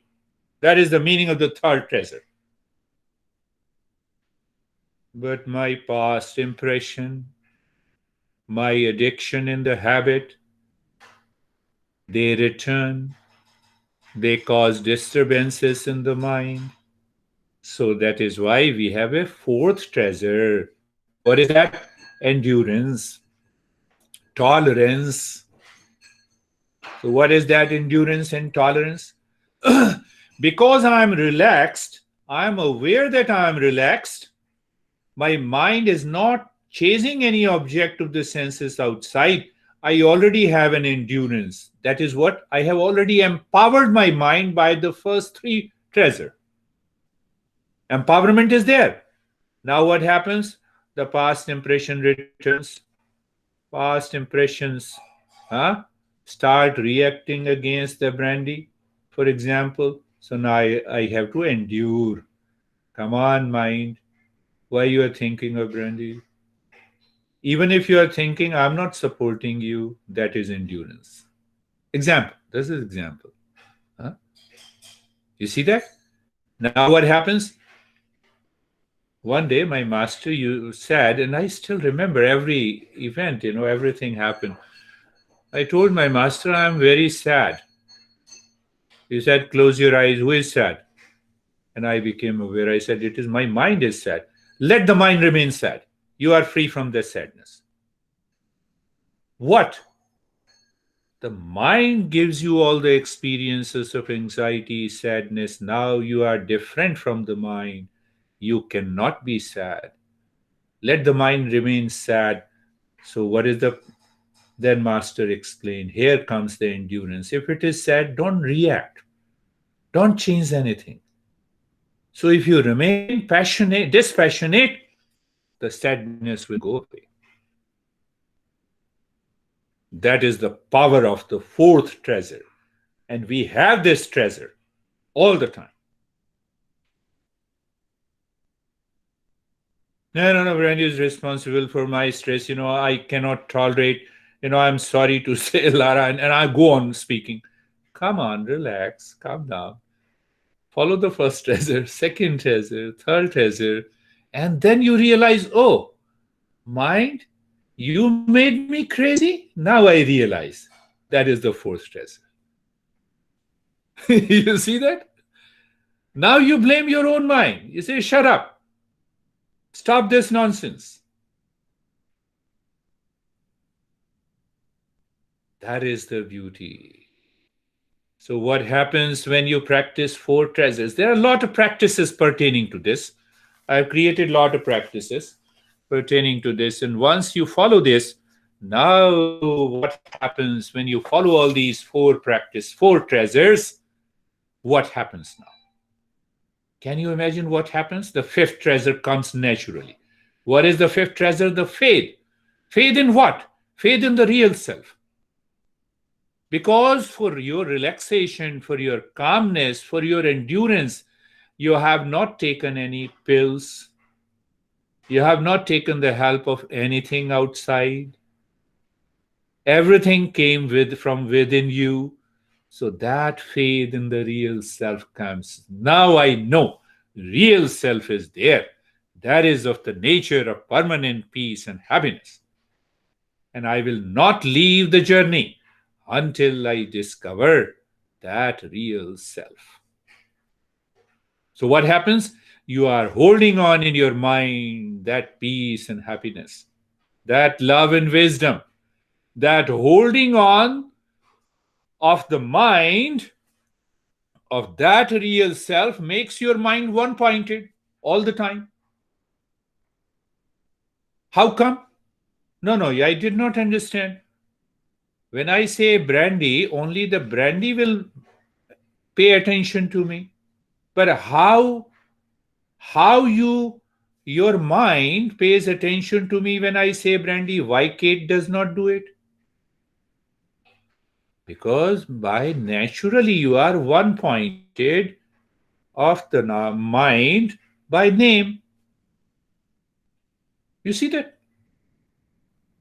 that is the meaning of the third treasure. But my past impression, my addiction in the habit, they return. They cause disturbances in the mind. So that is why we have a fourth treasure. What is that? Endurance, tolerance. So, what is that endurance and tolerance? Because I am relaxed, I am aware that I am relaxed. My mind is not chasing any object of the senses outside. I already have an endurance. That is what I have already empowered my mind by the first three treasure. Empowerment is there. Now what happens? The past impression returns. Past impressions start reacting against the brandy, for example. So now I have to endure. Come on, mind. Why you are thinking of brandy? Even if you are thinking, I'm not supporting you, that is endurance. Example. This is example. Huh? You see that? Now what happens? One day my master you said, and I still remember every event, everything happened. I told my master, I'm very sad. He said, close your eyes. Who is sad? And I became aware. I said, it is my mind is sad. Let the mind remain sad. You are free from the sadness. What? The mind gives you all the experiences of anxiety, sadness. Now you are different from the mind. You cannot be sad. Let the mind remain sad. So, what is the then Master explained? Here comes the endurance. If it is sad, don't react, don't change anything. So, if you remain passionate, dispassionate, the sadness will go away. That is the power of the fourth treasure. And we have this treasure all the time. No, Brandy is responsible for my stress. I cannot tolerate, I'm sorry to say, Lara, and I go on speaking. Come on, relax, calm down. Follow the first treasure, second treasure, third treasure, and then you realize, oh, mind, you made me crazy. Now I realize that is the fourth treasure. You see that? Now you blame your own mind. You say, shut up. Stop this nonsense. That is the beauty. So, what happens when you practice four treasures? There are a lot of practices pertaining to this. I've created a lot of practices pertaining to this. And once you follow this, now what happens when you follow all these four treasures? What happens now? Can you imagine what happens? The fifth treasure comes naturally. What is the fifth treasure? The faith. Faith in what? Faith in the real self. Because for your relaxation, for your calmness, for your endurance, you have not taken any pills. You have not taken the help of anything outside. Everything came from within you. So that faith in the real self comes. Now I know real self is there. That is of the nature of permanent peace and happiness. And I will not leave the journey until I discover that real self. So, what happens? You are holding on in your mind that peace and happiness, that love and wisdom, that holding on of the mind of that real self makes your mind one pointed all the time. How come? No, I did not understand. When I say brandy, only the brandy will pay attention to me. But how your mind pays attention to me when I say brandy, why Kate does not do it? Because by naturally you are one pointed of the mind by name. You see that?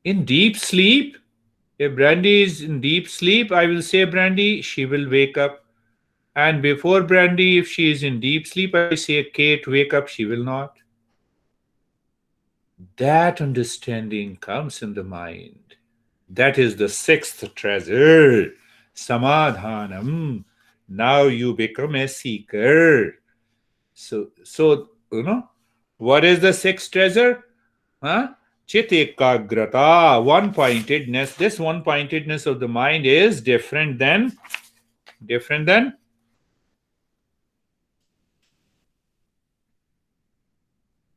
In deep sleep, if Brandy is in deep sleep, I will say Brandy, she will wake up. And before Brandy, if she is in deep sleep, I say Kate, wake up, she will not. That understanding comes in the mind. That is the sixth treasure, Samadhanam. Now you become a seeker. So what is the sixth treasure? Chit ekagrata, one pointedness. This one pointedness of the mind is different than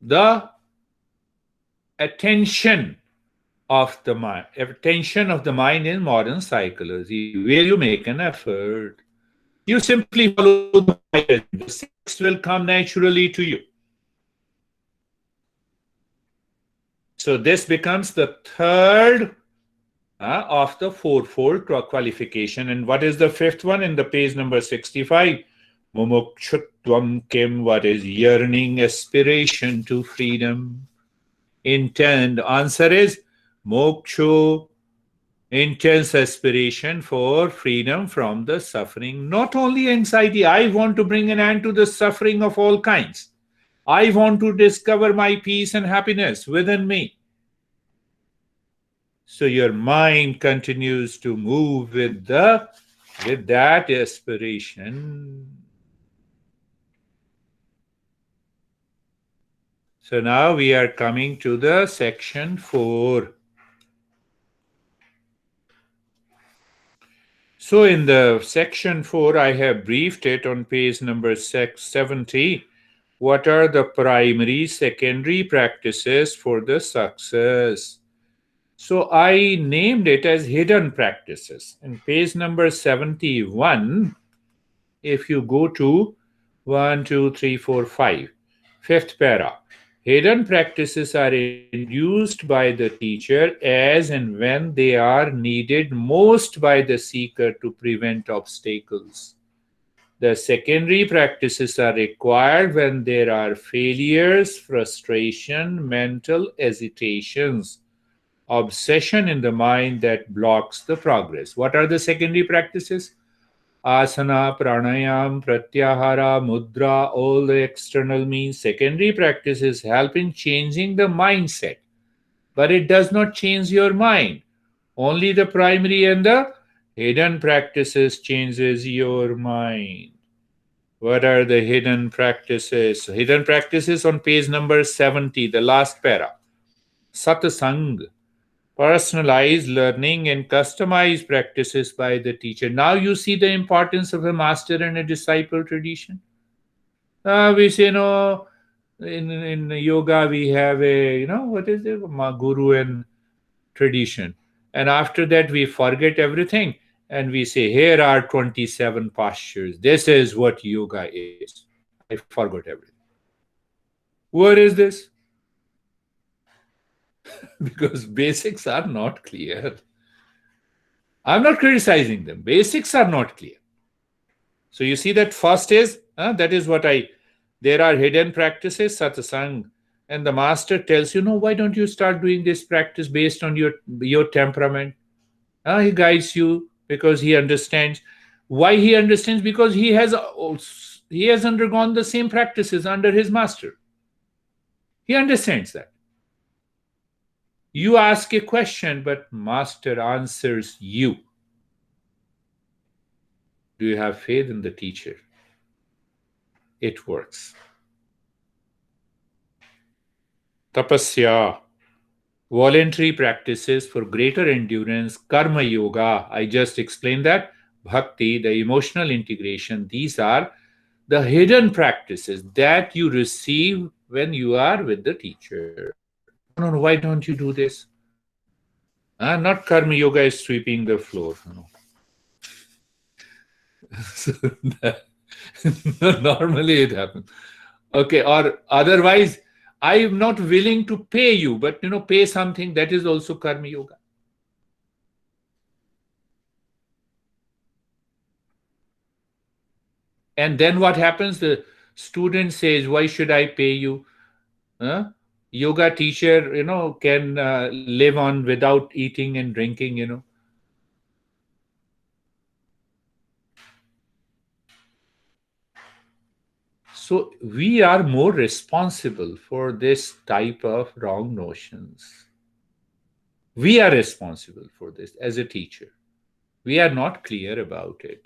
the attention of the mind. Attention of the mind in modern psychology, where you make an effort. You simply follow the five. The sixth will come naturally to you. So this becomes the third of the fourfold qualification. And what is the fifth one in the page number 65? Mumukshutvam kim, what is yearning, aspiration to freedom. Intent, answer is moksho, intense aspiration for freedom from the suffering. Not only anxiety, I want to bring an end to the suffering of all kinds. I want to discover my peace and happiness within me. So your mind continues to move with that aspiration. So now we are coming to the section 4. So in the section 4, I have briefed it on page number 70. What are the primary, secondary practices for the success? So I named it as hidden practices. In page number 71, if you go to 1, 2, 3, 4, 5, fifth para, hidden practices are induced by the teacher as and when they are needed most by the seeker to prevent obstacles. The secondary practices are required when there are failures, frustration, mental hesitations, obsession in the mind that blocks the progress. What are the secondary practices? Asana, pranayam, pratyahara, mudra, all the external means. Secondary practices help in changing the mindset, but it does not change your mind. Only the primary and the hidden practices changes your mind. What are the hidden practices? Hidden practices on page number 70, the last para. Satsang, personalized learning and customized practices by the teacher. Now you see the importance of a master and a disciple tradition. We say, no, in yoga we have a, what is it? Guru and tradition. And after that we forget everything and we say, here are 27 postures. This is what yoga is. I forgot everything. Where is this? Because basics are not clear. I'm not criticizing them. Basics are not clear. So you see that first is, that is what there are hidden practices, satsang. And the master tells you, no, why don't you start doing this practice based on your temperament? He guides you because he understands. Why he understands? Because he has undergone the same practices under his master. He understands that. You ask a question, but master answers you. Do you have faith in the teacher? It works. Tapasya, voluntary practices for greater endurance. Karma yoga, I just explained that. Bhakti, the emotional integration. These are the hidden practices that you receive when you are with the teacher. No, why don't you do this? Not karma yoga is sweeping the floor. No. So normally it happens. Okay, or otherwise, I am not willing to pay you, but pay something. That is also karma yoga. And then what happens? The student says, why should I pay you? Yoga teacher, can live on without eating and drinking. So we are more responsible for this type of wrong notions. We are responsible for this as a teacher. We are not clear about it.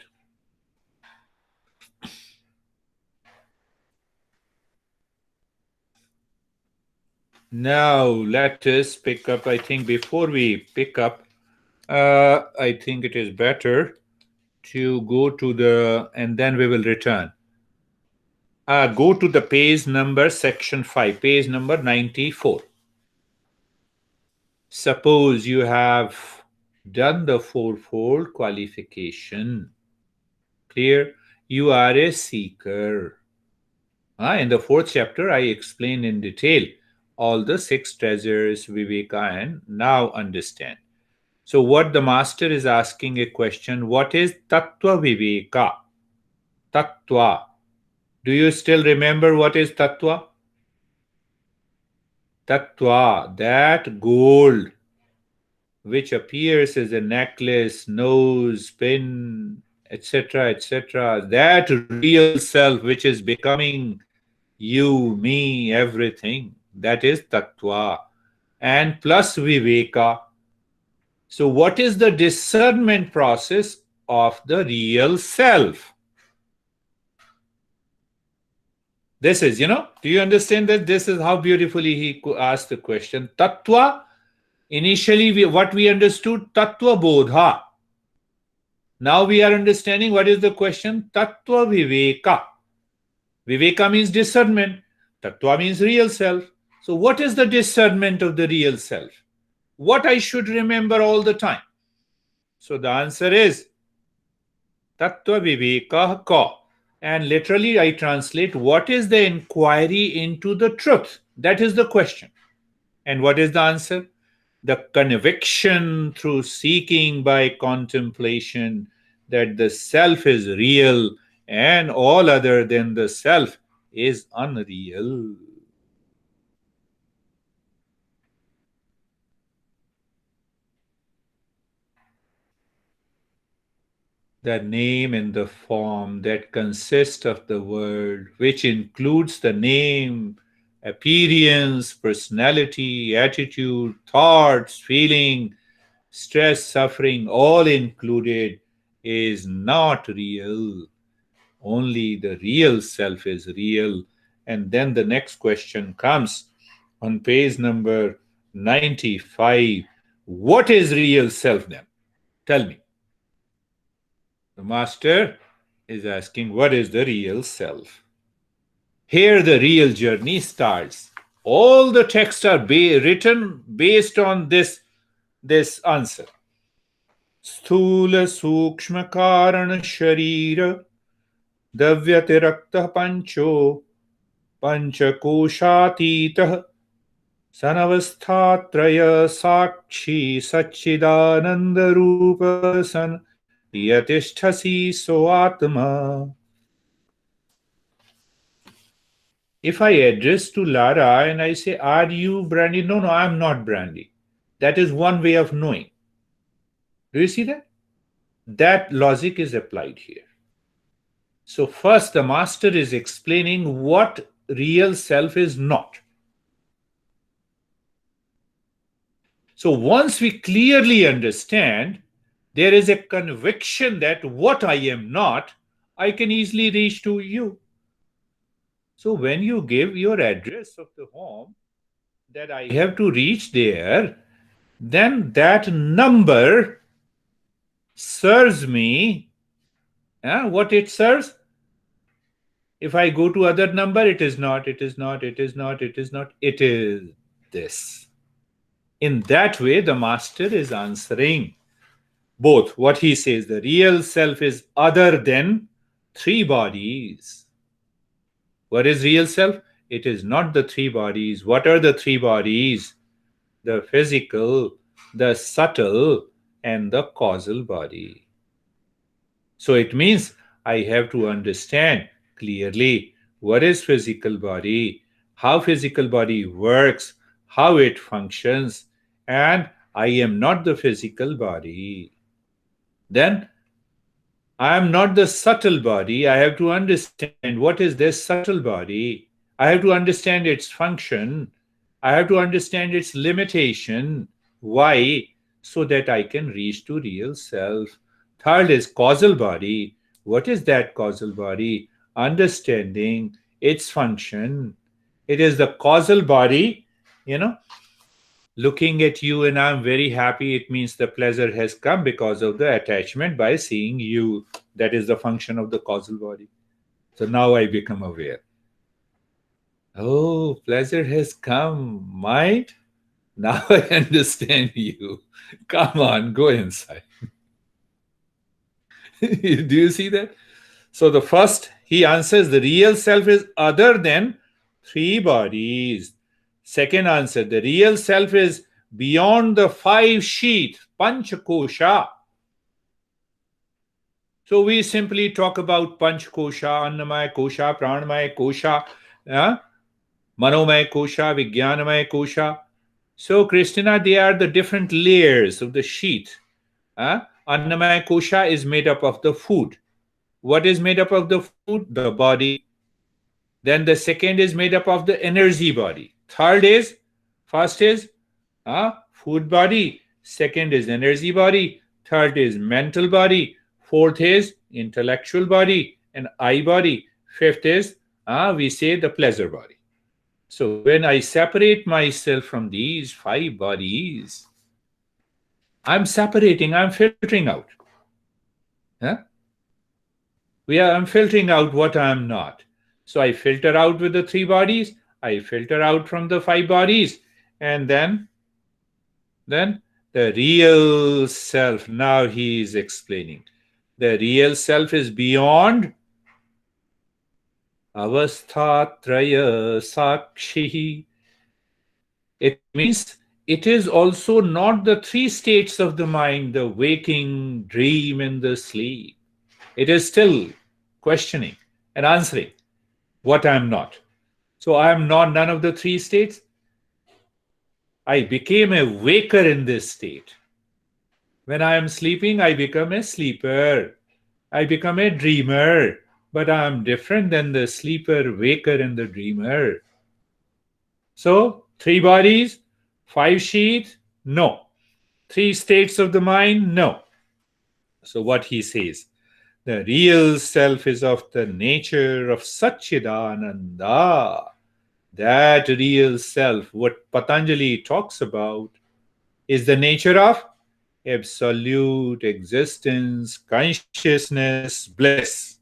Now let us pick up. I think before we pick up, I think it is better to go to and then we will return. Go to the page number, section 5, page number 94. Suppose you have done the fourfold qualification. Clear? You are a seeker. In the 4th chapter, I explain in detail all the 6 treasures, Viveka, and now understand. So what the master is asking a question, what is Tattva Viveka? Tattva. Do you still remember what is Tattva? Tattva, that gold which appears as a necklace, nose, pin, etc., etc., that real self which is becoming you, me, everything, that is Tattva. And plus Viveka. So what is the discernment process of the real self? This is, do you understand that this is how beautifully he asked the question? Tattva, initially what we understood, Tattva Bodha. Now we are understanding what is the question. Tattva viveka. Viveka means discernment. Tattva means real self. So what is the discernment of the real self? What I should remember all the time? So the answer is Tattva viveka ka. And literally I translate, what is the inquiry into the truth? That is the question. And what is the answer? The conviction through seeking by contemplation that the self is real and all other than the self is unreal. The name and the form that consist of the world, which includes the name, appearance, personality, attitude, thoughts, feeling, stress, suffering, all included, is not real. Only the real self is real. And then the next question comes on page number 95. What is real self then? Tell me. The master is asking, what is the real self? Here the real journey starts. All the texts are written based on this answer. Sthula Sukshma Karana Sharira Davyatirakta Pancho Panchakoshatitah Sanavasthatraya Sakshi Satchidananda Rupa San Yatisthasi Soatma. If I address to Lara and I say, are you Brandy? No, I'm not Brandy. That is one way of knowing. Do you see that? That logic is applied here. So first the master is explaining what real self is not. So once we clearly understand, there is a conviction that what I am not, I can easily reach to you. So when you give your address of the home that I have to reach there, then that number serves me. What it serves? If I go to other number, it is not, it is not, it is not, it is not, it is this. In that way, the master is answering both what he says, the real self is other than three bodies. What is real self? It is not the three bodies. What are the three bodies? The physical, the subtle, and the causal body. So it means I have to understand clearly what is physical body, how physical body works, how it functions, and I am not the physical body. Then I am not the subtle body. I have to understand what is this subtle body. I have to understand its function. I have to understand its limitation. Why? So that I can reach to real self. Third is causal body. What is that causal body? Understanding its function. It is the causal body, looking at you and I'm very happy. It means the pleasure has come because of the attachment by seeing you. That is the function of the causal body. So now I become aware. Oh, pleasure has come. Mind? Now I understand you. Come on, go inside. Do you see that? So the first, he answers the real self is other than three bodies. Second answer, the real self is beyond the five sheath, panchakosha. So we simply talk about panchakosha, annamaya kosha, pranamaya kosha, manomaya kosha, vijnanamaya kosha. So Christina, they are the different layers of the sheath. Annamaya kosha is made up of the food. What is made up of the food? The body. Then the second is made up of the energy body. First is food body. Second is energy body. Third is mental body. Fourth is intellectual body and eye body. Fifth is, we say, the pleasure body. So when I separate myself from these five bodies, I'm separating, I'm filtering out. Huh? I'm filtering out what I'm not. So I filter out with the three bodies, I filter out from the five bodies, and then the real self. Now he is explaining. The real self is beyond avasthatraya sakshi. It means it is also not the three states of the mind, the waking, dream, and the sleep. It is still questioning and answering what I am not. So I am not none of the three states. I became a waker in this state. When I am sleeping, I become a sleeper. I become a dreamer. But I am different than the sleeper, waker, and the dreamer. So, three bodies, five sheets, no. Three states of the mind, no. So, what he says, the real self is of the nature of Satchidananda. That real self, what Patanjali talks about, is the nature of absolute existence, consciousness, bliss.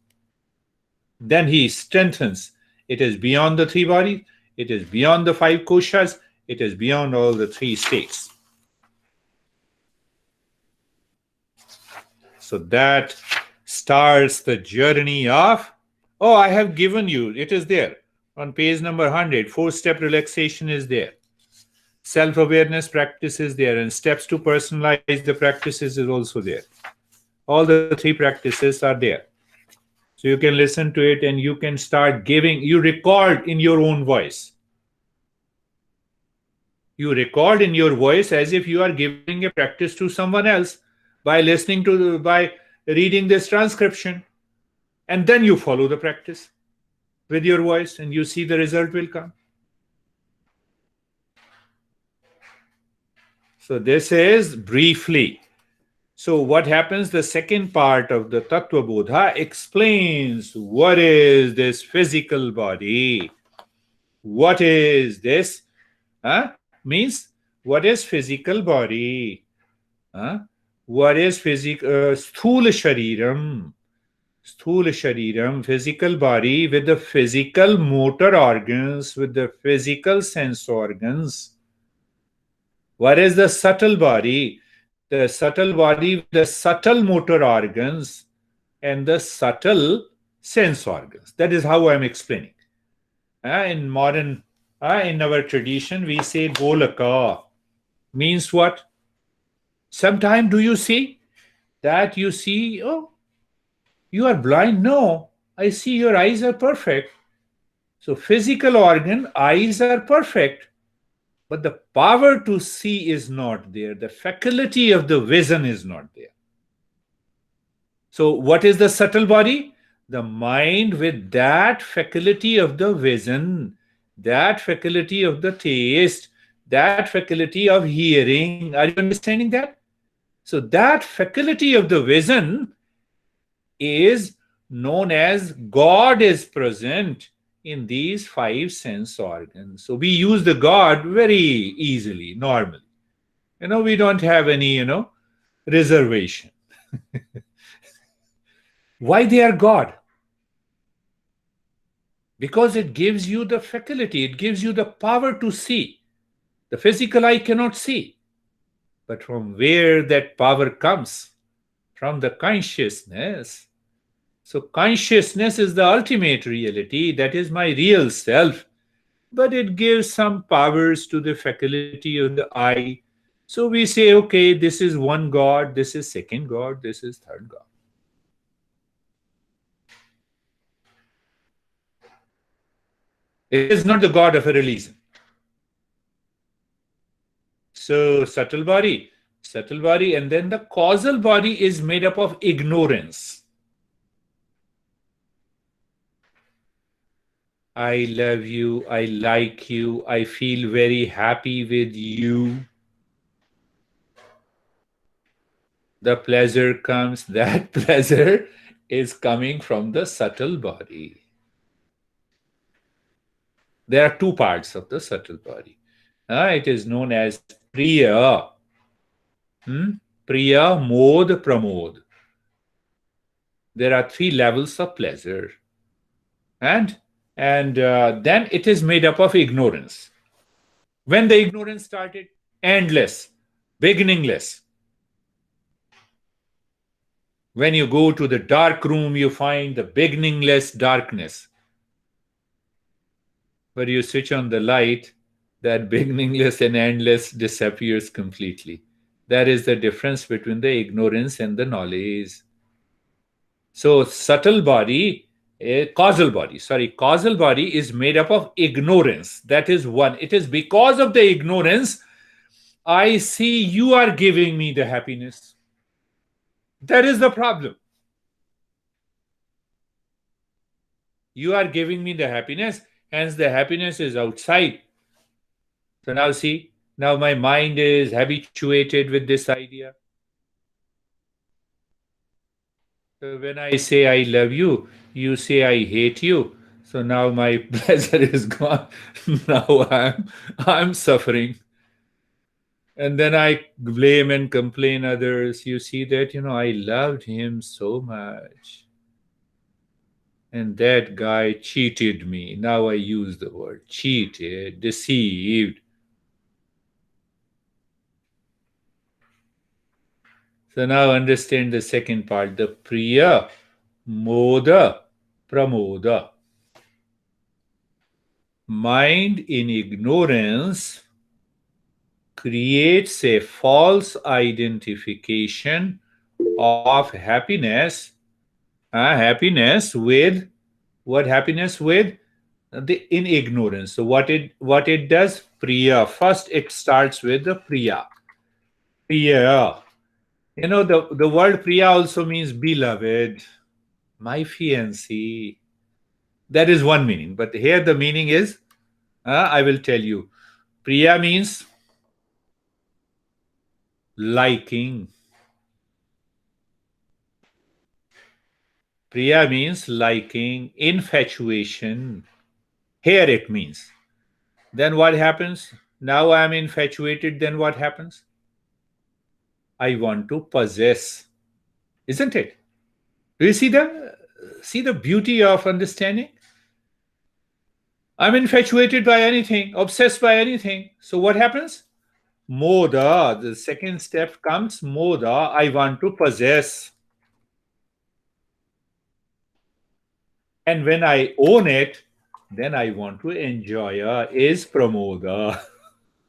Then he strengthens. It is beyond the three bodies, it is beyond the five koshas, it is beyond all the three states. So that starts the journey of, oh, I have given you, it is there. On page number 100, four-step relaxation is there. Self-awareness practice is there, and steps to personalize the practices is also there. All the three practices are there. So you can listen to it and you can start giving, you record in your own voice. You record in your voice as if you are giving a practice to someone else by listening to, by reading this transcription. And then you follow the practice with your voice and you see the result will come. So this is briefly. So what happens? The second part of the Tattva Bodha explains what is this physical body. What is this? Means what is physical body? What is sthula shariram? Sthula shariram, physical body with the physical motor organs, with the physical sense organs. What is the subtle body? The subtle body with the subtle motor organs and the subtle sense organs. That is how I am explaining. In modern, in our tradition, we say bolaka. Means what? Sometime do you see that you see, oh, you are blind? No, I see your eyes are perfect. So physical organ, eyes are perfect. But the power to see is not there. The faculty of the vision is not there. So what is the subtle body? The mind with that faculty of the vision, that faculty of the taste, that faculty of hearing. Are you understanding that? So that faculty of the vision is known as God is present in these five sense organs. So we use the God very easily, normally. We don't have any, reservation. Why they are God? Because it gives you the faculty, it gives you the power to see. The physical eye cannot see. But from where that power comes? From the consciousness. So consciousness is the ultimate reality. That is my real self. But it gives some powers to the faculty of the eye. So we say, okay, this is one God, this is second God, this is third God. It is not the God of a religion. So subtle body, and then the causal body is made up of ignorance. I love you, I like you, I feel very happy with you. The pleasure comes, that pleasure is coming from the subtle body. There are two parts of the subtle body. It is known as Priya. Priya, Mod, Pramod. There are 3 levels of pleasure. And then it is made up of ignorance. When the ignorance started? Endless, beginningless. When you go to the dark room, you find the beginningless darkness. But you switch on the light, that beginningless and endless disappears completely. That is the difference between the ignorance and the knowledge. So subtle body, causal body is made up of ignorance. That is one. It is because of the ignorance I see you are giving me the happiness. That is the problem. You are giving me the happiness, hence the happiness is outside. So now see, now my mind is habituated with this idea. So when I say I love you, you say I hate you. So now my pleasure is gone. Now I'm suffering. And then I blame and complain others. You see that, I loved him so much. And that guy cheated me. Now I use the word cheated, deceived. So now understand the second part, the priya, moda, pramoda. Mind in ignorance creates a false identification of happiness. Happiness with what? Happiness with in ignorance. So what it does? Priya. First, it starts with the priya. Priya. The word priya also means beloved, my fiancé. That is one meaning. But here the meaning is, I will tell you. Priya means liking. Priya means liking, infatuation. Here it means. Then what happens? Now I am infatuated, then what happens? I want to possess. Isn't it? Do you see the beauty of understanding? I'm infatuated by anything, obsessed by anything. So what happens? Moda, the second step comes, moda, I want to possess. And when I own it, then I want to enjoy. Is pramoda.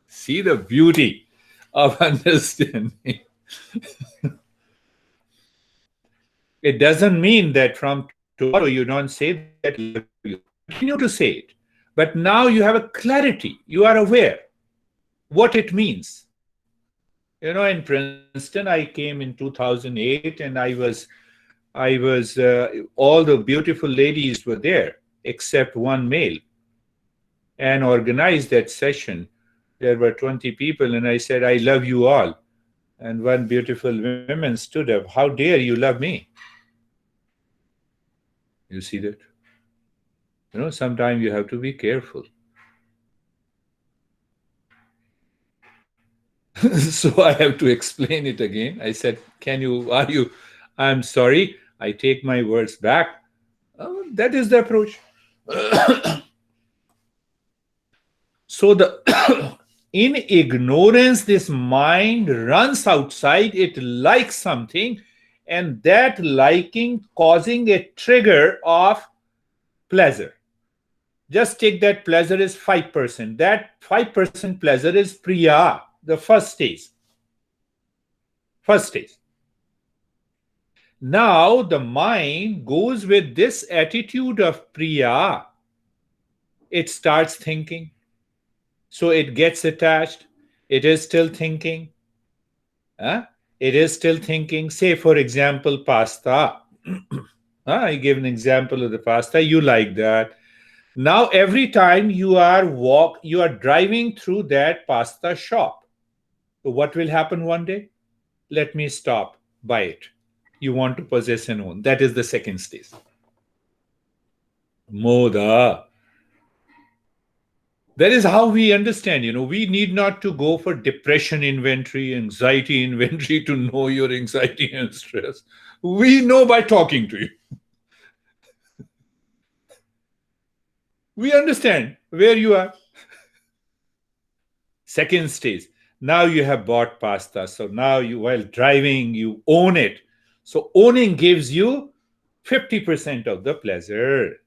See the beauty of understanding. It doesn't mean that from tomorrow you don't say that I love you. Continue to say it. But now you have a clarity. You are aware what it means. In Princeton, I came in 2008 and I was all the beautiful ladies were there except one male, and organized that session. There were 20 people and I said, I love you all. And one beautiful woman stood up, how dare you love me? You see that? Sometimes you have to be careful. So I have to explain it again. I said, I'm sorry, I take my words back. That is the approach. So in ignorance, this mind runs outside, it likes something, and that liking causing a trigger of pleasure. Just take that pleasure is 5%. That 5% pleasure is priya, the first stage. Now the mind goes with this attitude of priya. It starts thinking. So it gets attached. It is still thinking. It is still thinking. Say, for example, pasta. I give an example of the pasta. You like that. Now, every time you are driving through that pasta shop. So what will happen one day? Let me stop, buy it. You want to possess and own. That is the second stage. Moda. That is how we understand. We need not to go for depression inventory, anxiety inventory to know your anxiety and stress. We know by talking to you. We understand where you are. Second stage. Now you have bought pasta. So now you, while driving, you own it. So owning gives you 50% of the pleasure.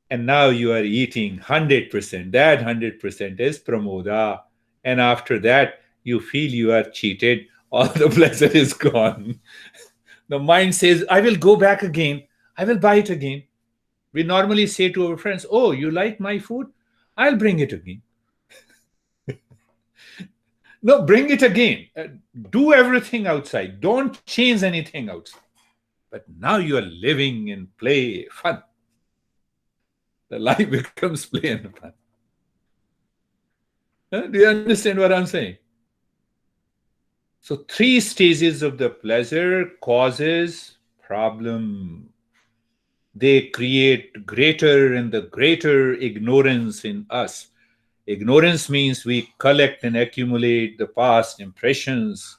And now you are eating 100%. That 100% is pramoda. And after that, you feel you are cheated. All the pleasure is gone. The mind says, I will go back again. I will buy it again. We normally say to our friends, oh, you like my food? I'll bring it again. No, bring it again. Do everything outside. Don't change anything outside. But now you are living in play, fun. The life becomes play and fun. Do you understand what I'm saying? So, three stages of the pleasure causes problem. They create greater and the greater ignorance in us. Ignorance means we collect and accumulate the past impressions,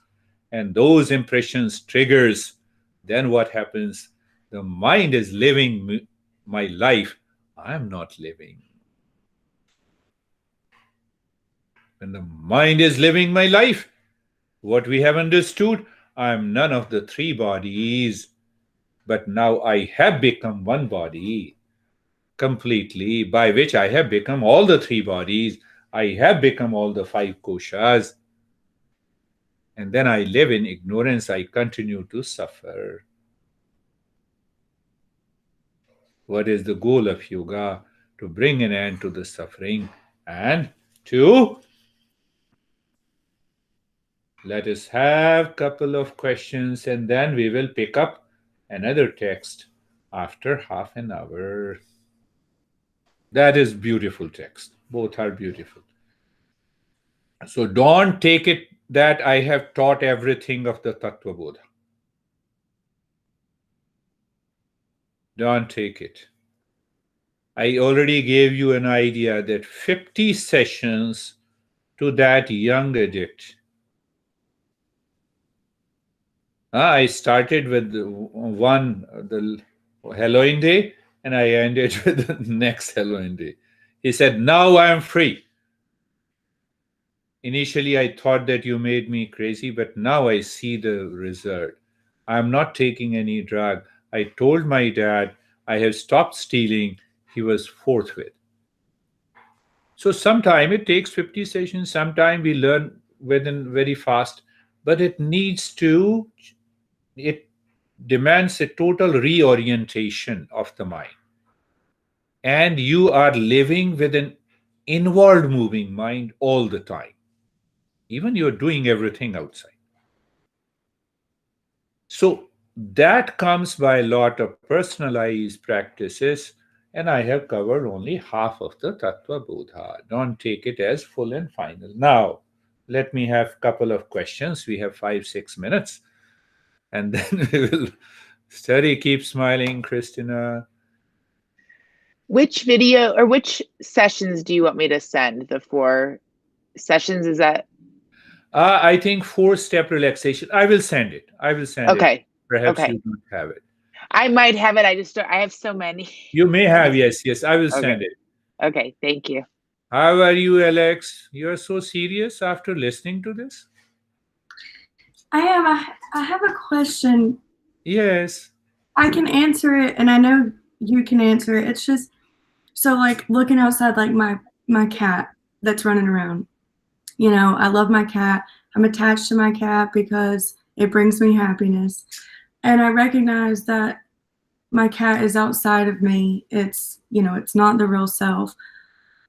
and those impressions triggers. Then what happens? The mind is living my life. I am not living. When the mind is living my life, what we have understood, I am none of the three bodies, but now I have become one body completely, by which I have become all the three bodies. I have become all the five koshas. And then I live in ignorance. I continue to suffer. What is the goal of yoga? To bring an end to the suffering and to let us have a couple of questions and then we will pick up another text after half an hour. That is beautiful text. Both are beautiful. So don't take it that I have taught everything of the Tattva Bodha. Don't take it. I already gave you an idea that 50 sessions to that young addict. I started with the Halloween day, and I ended with the next Halloween day. He said, now I am free. Initially, I thought that you made me crazy, but now I see the result. I'm not taking any drug. I told my dad I have stopped stealing. He was forthwith. So sometime it takes 50 sessions, sometime we learn within very fast, but it demands a total reorientation of the mind. And you are living with an inward moving mind all the time. Even you're doing everything outside. So that comes by a lot of personalized practices, and I have covered only half of the Tattva Bodha. Don't take it as full and final. Now, let me have a couple of questions. We have 5-6 minutes, and then we will study. Keep smiling, Christina. Which video or which sessions do you want me to send? The 4 sessions, is that? I think 4-step relaxation. I will send it. Okay. Perhaps Okay. you don't have it. I might have it. I have so many. You may have, yes. I will send it. Okay, thank you. How are you, Alex? You are so serious after listening to this? I am. I have a question. Yes. I can answer it, and I know you can answer it. It's just so like looking outside, like my cat that's running around. You know, I love my cat. I'm attached to my cat because it brings me happiness, and I recognize that my cat is outside of me. It's it's not the real self,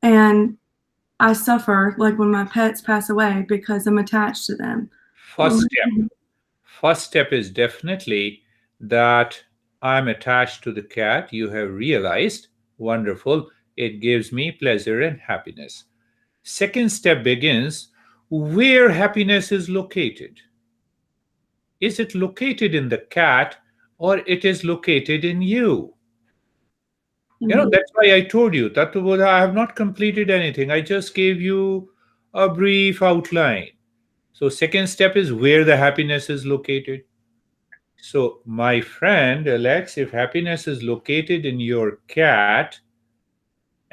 and I suffer like when my pets pass away because I'm attached to them. First step is definitely that I'm attached to the cat. You have realized, wonderful, it gives me pleasure and happiness. Second step begins where happiness is located. Is it located in the cat or it is located in you? That's why I told you, Tattva Bodha, I have not completed anything. I just gave you a brief outline. So second step is where the happiness is located. So my friend Alex, if happiness is located in your cat,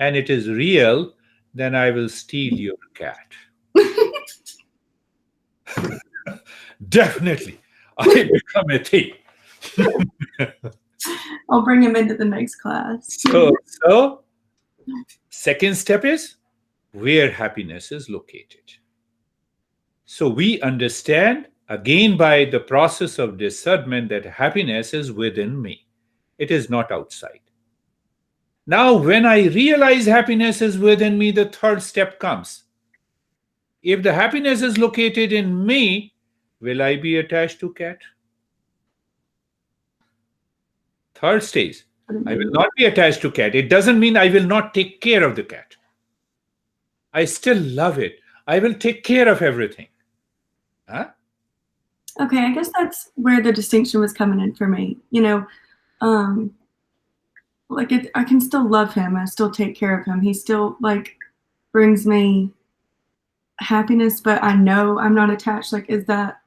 and it is real, then I will steal your cat. Definitely. I become a thief. I'll bring him into the next class. So, second step is where happiness is located. So we understand again by the process of discernment that happiness is within me. It is not outside. Now, when I realize happiness is within me, the third step comes. If the happiness is located in me, will I be attached to cat? Third stage, I will not be attached to cat. It doesn't mean I will not take care of the cat. I still love it. I will take care of everything. Huh? Okay, I guess that's where the distinction was coming in for me. I can still love him. I still take care of him. He still brings me happiness, but I know I'm not attached. Is that?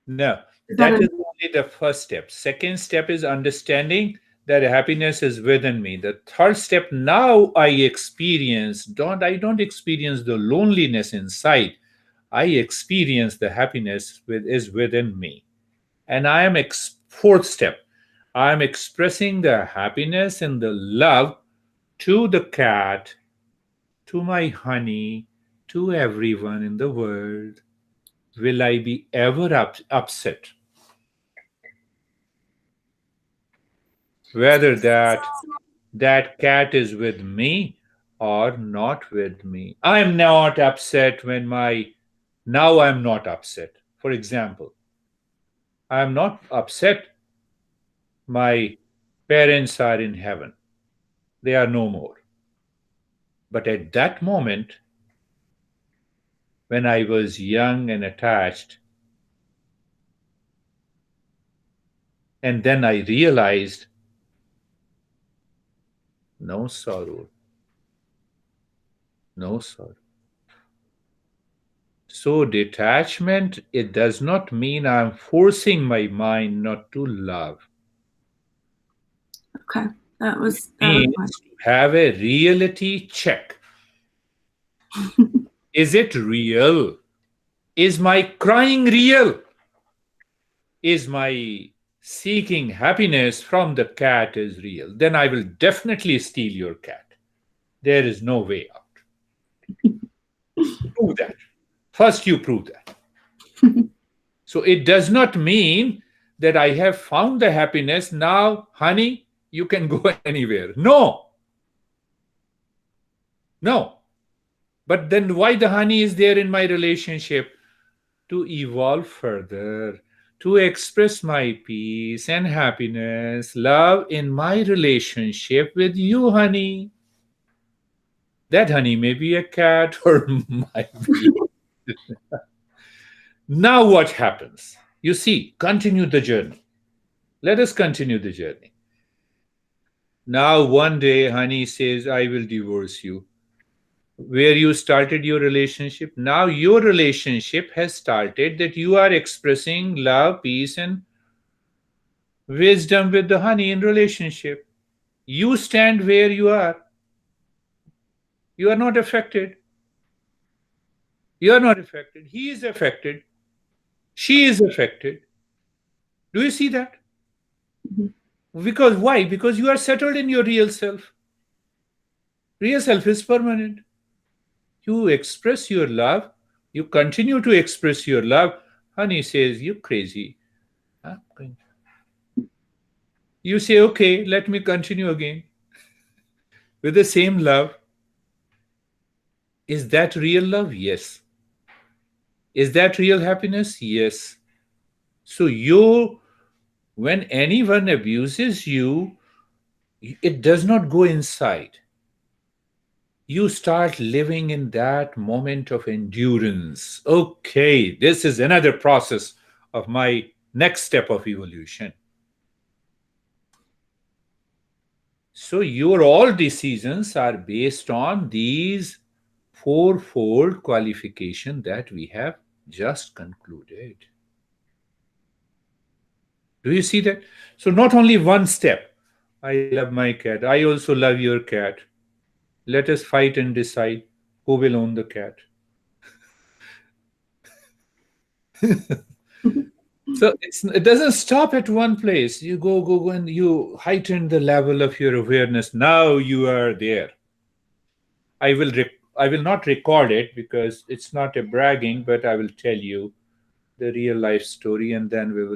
No, that is only the first step. Second step is understanding that happiness is within me. The third step, now I don't experience the loneliness inside. I experience the happiness is within me. And fourth step, I am expressing the happiness and the love to the cat, to my honey, to everyone in the world. Will I be ever upset? Whether that cat is with me or not with me. I'm not upset now I'm not upset. For example, I'm not upset my parents are in heaven. They are no more. But at that moment, when I was young and attached, and then I realized no sorrow. No sorrow. So detachment, it does not mean I'm forcing my mind not to love. Okay, that was Means to have a reality check. Is it real? Is my crying real? Is my seeking happiness from the cat is real? Then I will definitely steal your cat. There is no way out. Prove that. First, you prove that. So it does not mean that I have found the happiness. Now, honey, you can go anywhere. No. No. But then why the honey is there in my relationship? To evolve further, to express my peace and happiness, love in my relationship with you, honey. That honey may be a cat or might be. Now what happens? You see, continue the journey. Let us continue the journey. Now one day, honey says, I will divorce you. Where you started your relationship, now your relationship has started that you are expressing love, peace, and wisdom with the honey in relationship. You stand where you are. You are not affected. You are not affected. He is affected. She is affected. Do you see that? Because why? Because you are settled in your real self. Real self is permanent. You express your love. You continue to express your love. Honey says, you crazy. Huh? You say, okay, let me continue again. With the same love. Is that real love? Yes. Is that real happiness? Yes. So when anyone abuses you, it does not go inside. You start living in that moment of endurance. Okay, this is another process of my next step of evolution. So your all decisions are based on these fourfold qualification that we have just concluded. Do you see that? So not only one step. I love my cat. I also love your cat. Let us fight and decide who will own the cat. So it doesn't stop at one place. You go, and you heighten the level of your awareness. Now you are there. I will not record it because it's not a bragging, but I will tell you the real life story, and then we will